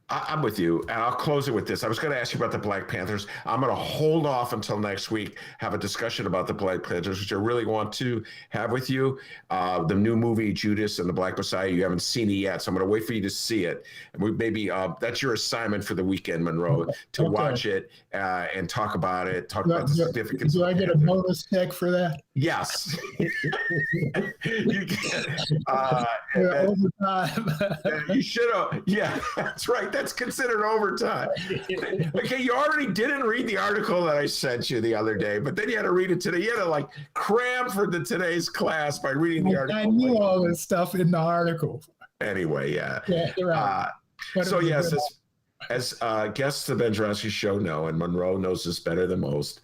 I'm with you. And I'll close it with this. I was going to ask you about the Black Panthers. I'm going to hold off until next week, have a discussion about the Black Panthers, which I really want to have with you. The new movie, Judas and the Black Messiah, you haven't seen it yet, so I'm going to wait for you to see it. And maybe that's your assignment for the weekend, Monroe, to watch it and talk about it, talk about the significance. Do I get a bonus check for that? Yes. You get, overtime. You should have. Yeah, that's right. That's considered overtime. Okay, you already didn't read the article that I sent you the other day, but then you had to read it today. You had to cram for today's class by reading the article. I knew all this stuff in the article. Anyway, yeah. Right. So yes, as guests of the Ben Joravsky Show know, and Monroe knows this better than most,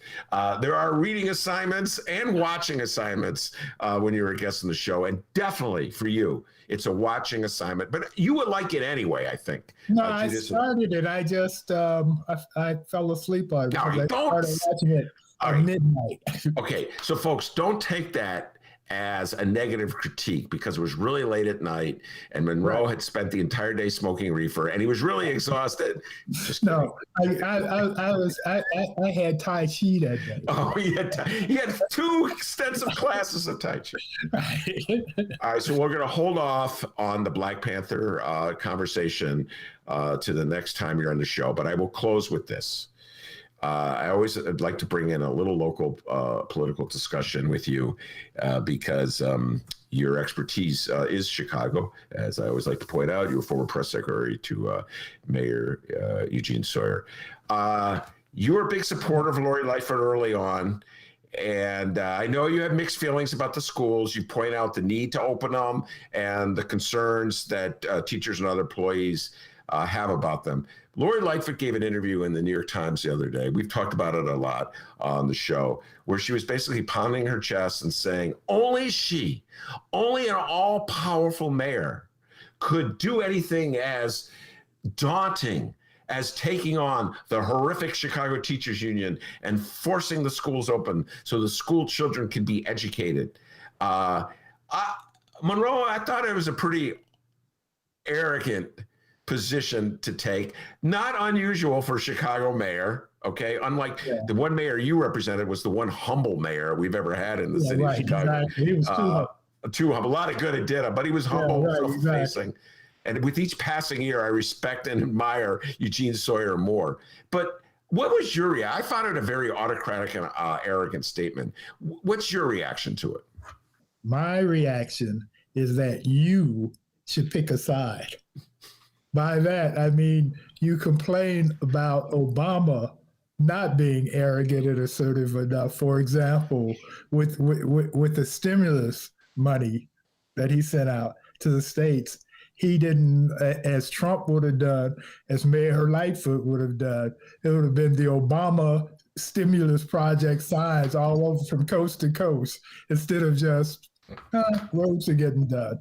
there are reading assignments and watching assignments when you're a guest on the show. And definitely for you, it's a watching assignment. But you would like it anyway, I think. No, I started it. I just, I fell asleep on it. I started watching it at midnight. Okay, so folks, don't take that as a negative critique, because it was really late at night and Monroe had spent the entire day smoking reefer and he was really exhausted. I had Tai Chi that day. Oh, he had 2 extensive classes of Tai Chi. All right, so we're going to hold off on the Black Panther conversation to the next time you're on the show, but I will close with this. I always like to bring in a little local political discussion with you because your expertise is Chicago. As I always like to point out, you were former press secretary to Mayor Eugene Sawyer. You were a big supporter of Lori Lightfoot early on. And I know you have mixed feelings about the schools. You point out the need to open them and the concerns that teachers and other employees have about them. Lori Lightfoot gave an interview in the New York Times the other day. We've talked about it a lot on the show, where she was basically pounding her chest and saying, only an all-powerful mayor could do anything as daunting as taking on the horrific Chicago Teachers Union and forcing the schools open so the school children can be educated. Monroe, I thought it was a pretty arrogant position to take. Not unusual for Chicago mayor, okay? Unlike the one mayor you represented was the one humble mayor we've ever had in the city of Chicago. Exactly. He was too humble. A lot of good it did, but he was humble, self-facing. And with each passing year, I respect and admire Eugene Sawyer more. But what was your reaction? I found it a very autocratic and arrogant statement. What's your reaction to it? My reaction is that you should pick a side. By that, I mean, you complain about Obama not being arrogant and assertive enough. For example, with the stimulus money that he sent out to the states, he didn't, as Trump would have done, as Mayor Lightfoot would have done, it would have been the Obama stimulus project signs all over from coast to coast instead of just roads are getting done.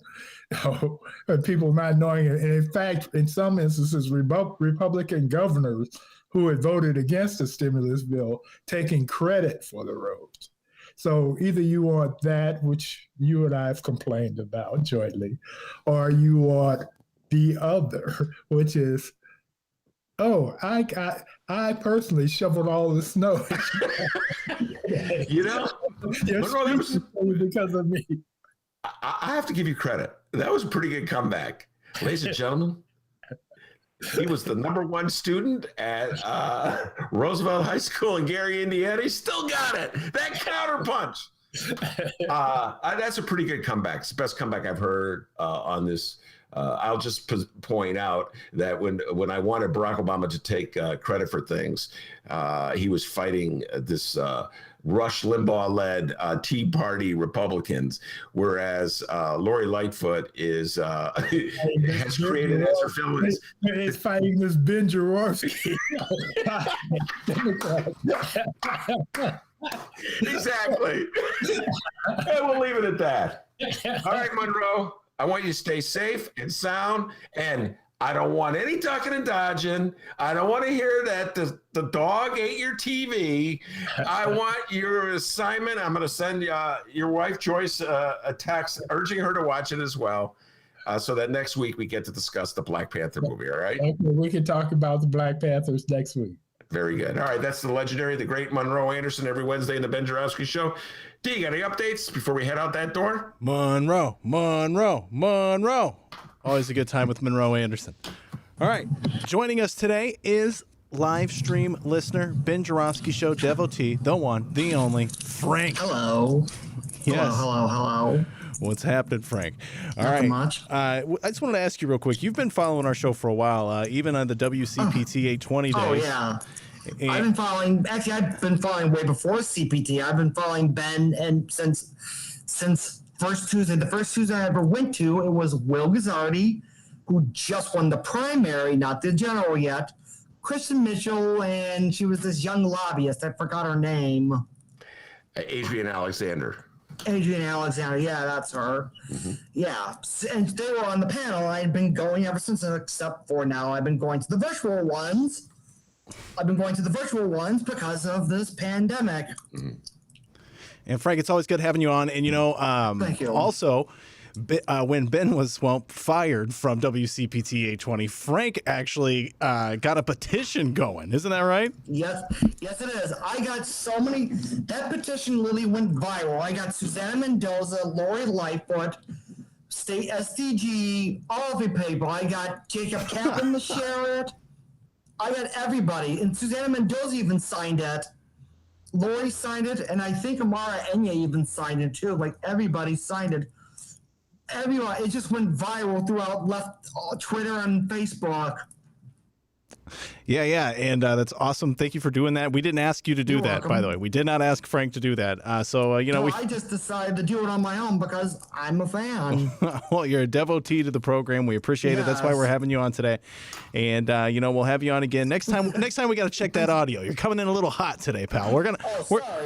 People not knowing it. And in fact, in some instances, Republican governors who had voted against the stimulus bill taking credit for the roads. So either you want that, which you and I have complained about jointly, or you want the other, which is, I personally shoveled all the snow. Because of me. I have to give you credit. That was a pretty good comeback. Ladies and gentlemen, he was the #1 student at Roosevelt High School in Gary, Indiana. He still got it. That counterpunch. That's a pretty good comeback. It's the best comeback I've heard on this. I'll just point out that when I wanted Barack Obama to take credit for things, he was fighting this Rush Limbaugh-led Tea Party Republicans, whereas Lori Lightfoot is has created as her film is fighting this Ben Jaworski. Exactly. And we'll leave it at that. All right, Monroe. I want you to stay safe and sound, and I don't want any ducking and dodging. I don't want to hear that the dog ate your TV. I want your assignment. I'm going to send your wife, Joyce, a text urging her to watch it as well, so that next week we get to discuss the Black Panther movie, all right? Okay, we can talk about the Black Panthers next week. Very good. All right, that's the legendary, the great Monroe Anderson every Wednesday in the Ben Joravsky Show. D, you got any updates before we head out that door? Monroe. Always a good time with Monroe Anderson. All right, joining us today is live stream listener, Ben Joravsky Show devotee, the one, the only, Frank. Hello. Yes. Hello. What's happening, Frank? All Nothing right. much. I just wanted to ask you real quick. You've been following our show for a while, even on the WCPT 820 days. Oh, yeah. And I've been following way before CPT. I've been following Ben, and since first Tuesday, the first Tuesday I ever went to, it was Will Guzzardi, who just won the primary, not the general yet, Kristen Mitchell, and she was this young lobbyist. I forgot her name. Adrienne Alexander. Yeah, that's her. Mm-hmm. Yeah, and they were on the panel. I've been going ever since, except for now I've been going to the virtual ones. Because of this pandemic. Mm-hmm. And Frank, it's always good having you on. And Thank you. Also, when Ben was fired from WCPT 820, Frank actually got a petition going. Isn't that right? Yes, it is. I got so many. That petition literally went viral. I got Susanna Mendoza, Lori Lightfoot, State SDG, all of the people. I got Jacob Kaplan to share it. I got everybody, and Susanna Mendoza even signed it. Lori signed it, and I think Amara Enya even signed it too. Like, everybody signed it. Everyone, it just went viral throughout Twitter and Facebook. Yeah, and that's awesome. Thank you for doing that. We didn't ask you to do You're that, welcome. by the way. We did not ask Frank to do that. I just decided to do it on my own because I'm a fan. Well, you're a devotee to the program. We appreciate it. That's why we're having you on today. And we'll have you on again next time. Next time we got to check that audio. You're coming in a little hot today, pal. Well,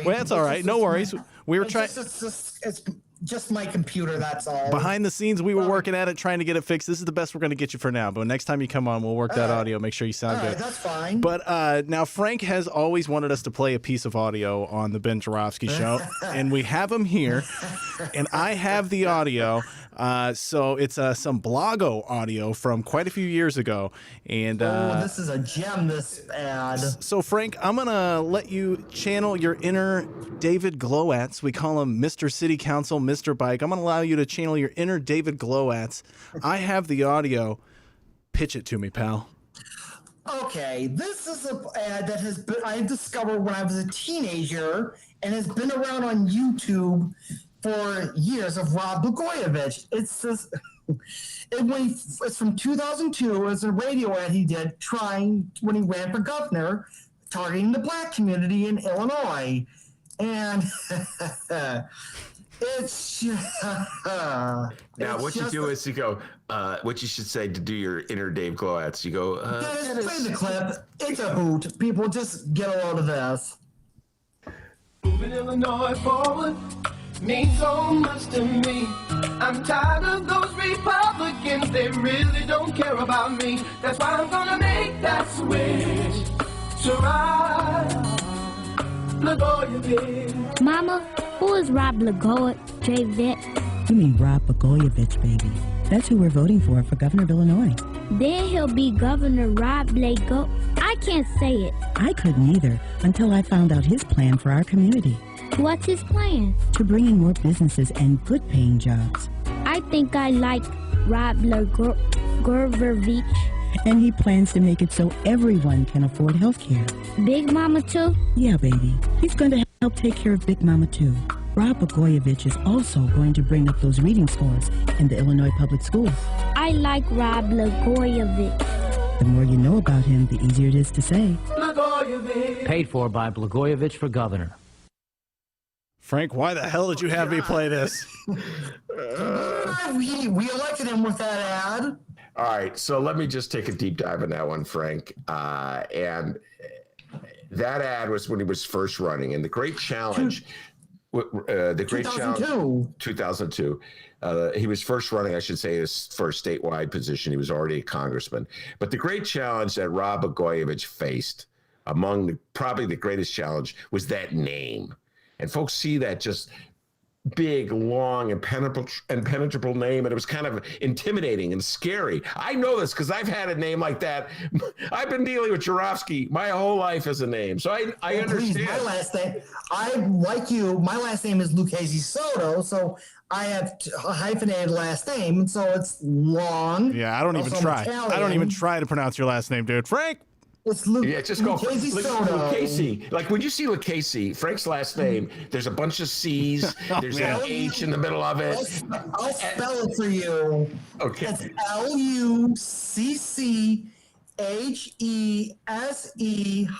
that's all right. No worries. We were trying. It's just my computer, that's all. Behind the scenes, we were working at it, trying to get it fixed. This is the best we're going to get you for now. But next time you come on, we'll work that audio, make sure you sound good. That's fine. But now Frank has always wanted us to play a piece of audio on the Ben Joravsky Show, and we have him here, and I have the audio. So it's some Blago audio from quite a few years ago. And this is a gem, this ad. So Frank, I'm going to let you channel your inner David Glowatz. We call him Mr. City Council, Mr. Bike. I'm going to allow you to channel your inner David Glowatz. I have the audio. Pitch it to me, pal. Okay, this is an ad that I discovered when I was a teenager and has been around on YouTube for years, of Rod Blagojevich. It's from 2002. It was a radio ad he did when he ran for governor, targeting the black community in Illinois. And it's now what you do is you go, what you should say to do your inner Dave Glowatz, you go, just play the clip. It's a hoot. People, just get a load of this. moving Illinois forward means so much to me. I'm tired of those Republicans, they really don't care about me. That's why I'm gonna make that switch to Rob Blagojevich. Mama, who is Rob Blagojevich? You mean Rob Blagojevich, baby. That's who we're voting for governor of Illinois. Then he'll be Governor Rob Blagojevich. I can't say it. I couldn't either until I found out his plan for our community. What's his plan? To bring in more businesses and good-paying jobs. I think I like Rob Blagojevich. And he plans to make it so everyone can afford health care. Big Mama too? Yeah, baby. He's going to help take care of Big Mama too. Rob Blagojevich is also going to bring up those reading scores in the Illinois public schools. I like Rob Blagojevich. The more you know about him, the easier it is to say. Paid for by Blagojevich for governor. Frank, why the hell did you have me play this? We elected him with that ad. All right, so let me just take a deep dive on that one, Frank. And that ad was when he was first running, and the great challenge. The great 2002. challenge. 2002. He was first running, I should say, his first statewide position. He was already a congressman. But the great challenge that Rob Blagojevich faced, probably the greatest challenge, was that name. And folks see that just big, long, impenetrable name, and it was kind of intimidating and scary. I know this because I've had a name like that. I've been dealing with Jarofsky my whole life as a name, so I understand. Please, my last name, like you, my last name is Lucchese Soto, so I have a hyphenated last name, and so it's long. Yeah, I don't even try. I don't even try to pronounce your last name, dude. Frank. It's just go Lucchese. Like when you see Lucchese, Frank's last name, there's a bunch of C's. There's an H in the middle of it. I'll spell it for you. Okay. It's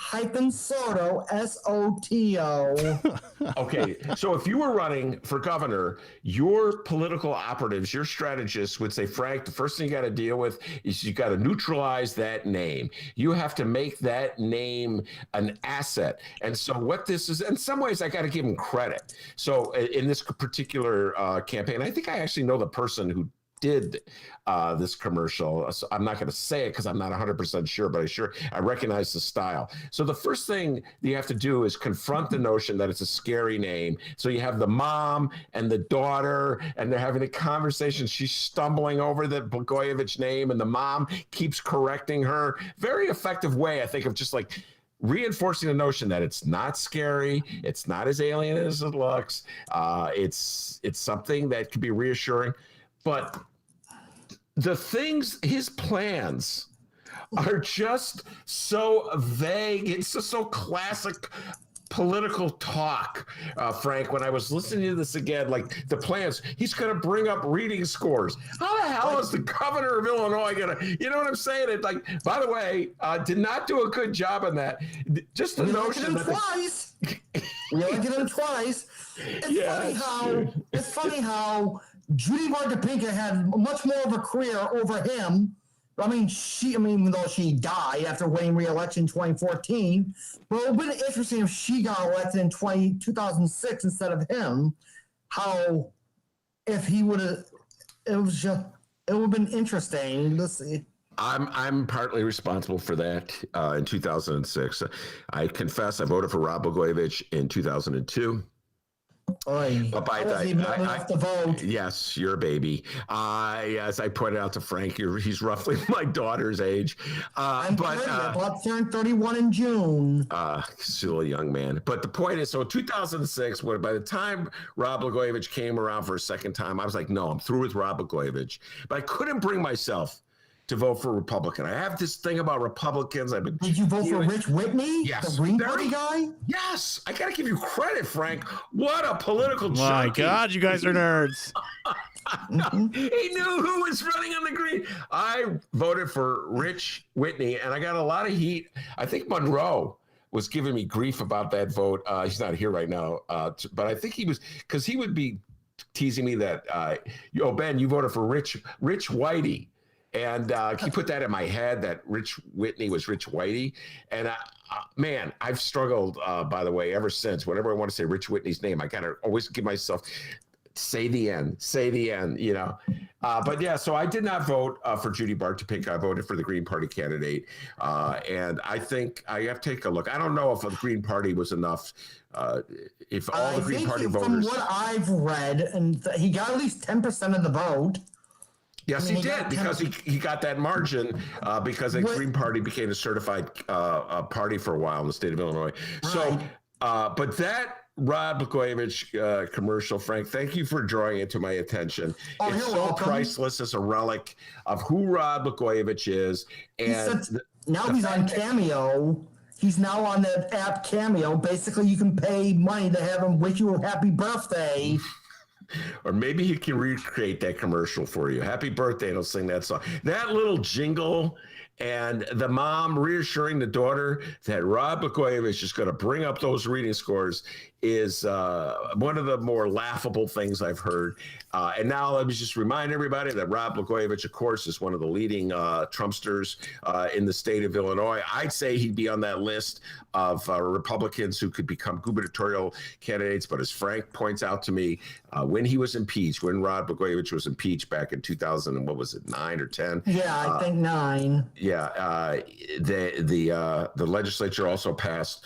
LUCCHESE-Soto, SOTO. Okay, so if you were running for governor, your political operatives, your strategists would say, Frank, the first thing you got to deal with is you got to neutralize that name. You have to make that name an asset. And so what this is, in some ways, I got to give him credit. So in this particular campaign, I think I actually know the person who did this commercial. So I'm not going to say it because I'm not 100% sure, but I recognize the style. So the first thing you have to do is confront the notion that it's a scary name. So you have the mom and the daughter, and they're having a conversation. She's stumbling over the Blagojevich name, and the mom keeps correcting her. Very effective way, I think, of just like reinforcing the notion that it's not scary, it's not as alien as it looks. It's something that can be reassuring. But his plans are just so vague. It's just so classic political talk, Frank. When I was listening to this again, like the plans, he's going to bring up reading scores. How the hell is the governor of Illinois going to, you know what I'm saying? It, like, by the way, did not do a good job on that. Just the notion that twice. We elected him twice. It's funny how Judy Varga-Pinka had much more of a career over him. Even though she died after winning re-election in 2014, but it would have been interesting if she got elected in 2006 instead of him. If he would have, it would have been interesting. Let's see. I'm partly responsible for that. In 2006, I confess I voted for Rob Blagojevich in 2002. But I wasn't even old enough to vote. Yes, you're a baby. As I pointed out to Frank, he's roughly my daughter's age. I'm about to turn 31 in June. Still a young man. But the point is, so 2006, by the time Rob Blagojevich came around for a second time, I was like, no, I'm through with Rob Blagojevich. But I couldn't bring myself to vote for Republican. I have this thing about Republicans. Did you vote for Rich Whitney? Yes. The Green Party guy? Yes. I got to give you credit, Frank. What a political junkie. My God, you guys are nerds. He knew who was running on the green. I voted for Rich Whitney, and I got a lot of heat. I think Monroe was giving me grief about that vote. He's not here right now, but I think he was, because he would be teasing me that, Ben, you voted for Rich Whitey. And he put that in my head that Rich Whitney was Rich Whitey. And man, I've struggled, by the way, ever since. Whenever I want to say Rich Whitney's name, I got to always give myself, say the end, you know. But yeah, so I did not vote for Judy Bart Topinka. I voted for the Green Party candidate. And I think I have to take a look. I don't know if the Green Party was enough. If all the Green Party voters. From what I've read, and he got at least 10% of the vote. Yes, he did, because he got that margin because the Green Party became a certified party for a while in the state of Illinois. Right. So, but that Rod Blagojevich commercial, Frank, thank you for drawing it to my attention. It's so welcome. Priceless as a relic of who Rod Blagojevich is. And he's on Cameo. He's now on the app Cameo. Basically, you can pay money to have him wish you a happy birthday. Or maybe he can recreate that commercial for you. Happy birthday, and he'll sing that song. That little jingle and the mom reassuring the daughter that Rod Blagojevich is going to bring up those reading scores is one of the more laughable things I've heard. And now let me just remind everybody that Rod Blagojevich, of course, is one of the leading Trumpsters in the state of Illinois. I'd say he'd be on that list of Republicans who could become gubernatorial candidates. But as Frank points out to me, when he was impeached, when Rod Blagojevich was impeached back in 2000, and what was it, 9 or 10? Yeah, I think 9. Yeah, the legislature also passed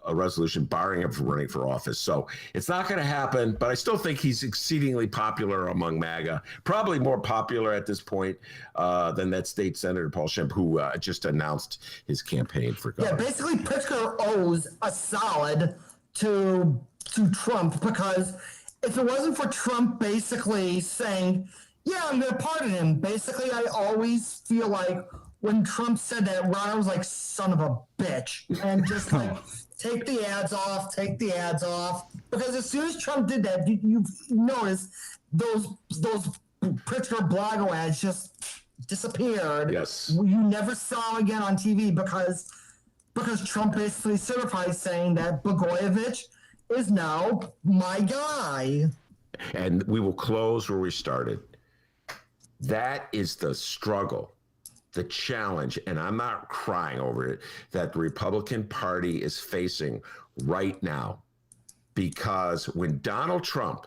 a resolution barring him from running for office. So it's not going to happen, but I still think he's exceedingly popular among MAGA, probably more popular at this point than that state senator, Paul Schempp, who just announced his campaign for governor. Yeah, basically Pritzker owes a solid to Trump, because if it wasn't for Trump basically saying, yeah, I'm going to pardon him, basically I always feel like when Trump said that, Ron was like, son of a bitch, and just like, take the ads off. Because as soon as Trump did that, you've noticed those Pritzker Blago ads just disappeared. Yes. You never saw them again on TV because Trump basically certified saying that Blagojevich is now my guy. And we will close where we started. That is the struggle, the challenge, and I'm not crying over it, that the Republican Party is facing right now. Because when Donald Trump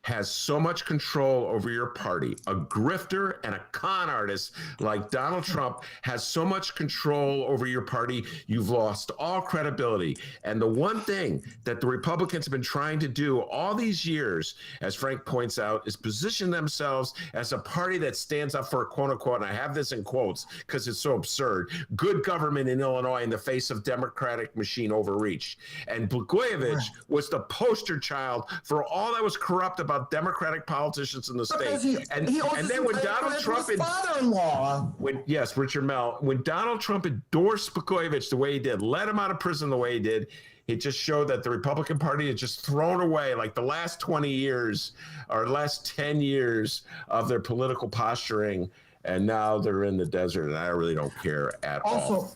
has so much control over your party, a grifter and a con artist like Donald Trump has so much control over your party, you've lost all credibility. And the one thing that the Republicans have been trying to do all these years, as Frank points out, is position themselves as a party that stands up for, quote unquote, and I have this in quotes because it's so absurd, good government in Illinois in the face of Democratic machine overreach. And Blagojevich was the poster child for all that was corrupt about Democratic politicians in the state. And then when Donald Trump, father-in-law, Richard Mell, when Donald Trump endorsed Blagojevich the way he did, let him out of prison the way he did, it just showed that the Republican Party had just thrown away like the last 20 years or last 10 years of their political posturing, and now they're in the desert, and I really don't care at all.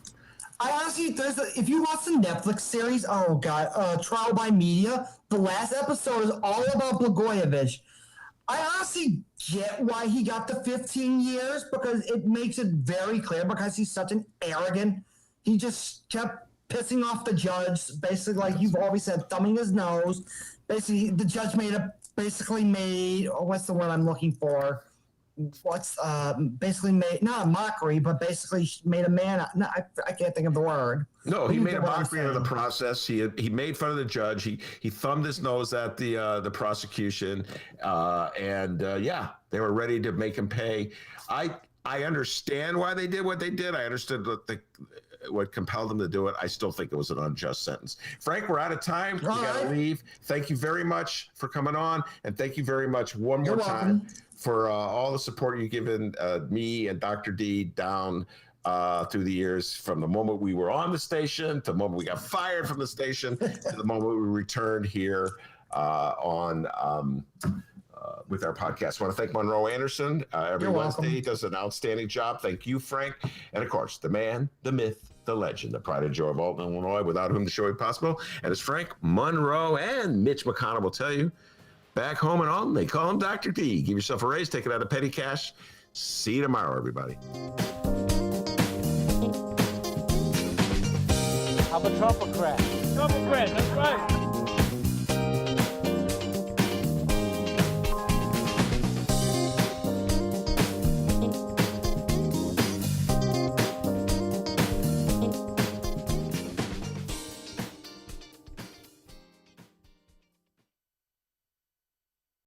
I honestly, if you watch the Netflix series, Trial by Media, the last episode is all about Blagojevich. I honestly get why he got the 15 years, because it makes it very clear, because he's such an arrogant, he just kept pissing off the judge, basically, like you've always said, thumbing his nose. Basically, the judge made, what's the word I'm looking for? Basically made, not a mockery, but basically made a man. No, I can't think of the word. No, he made a mockery of the process. He made fun of the judge. He thumbed his nose at the prosecution, and they were ready to make him pay. I understand why they did what they did. I understood what compelled them to do it. I still think it was an unjust sentence. Frank, we're out of time. We got to leave. Thank you very much for coming on, and thank you very much one more time for all the support you've given me and Dr. D down through the years, from the moment we were on the station to the moment we got fired from the station to the moment we returned here with our podcast. I want to thank Monroe Anderson every Wednesday. He does an outstanding job. Thank you, Frank. And of course, the man, the myth, the legend, the pride and joy of Alton, Illinois, without whom the show would be possible. And as Frank, Monroe, and Mitch McConnell will tell you, back home in Alton, they call him Dr. D. Give yourself a raise, take it out of petty cash. See you tomorrow, everybody. I'm a Trumpocrat. Trumpocrat, that's right.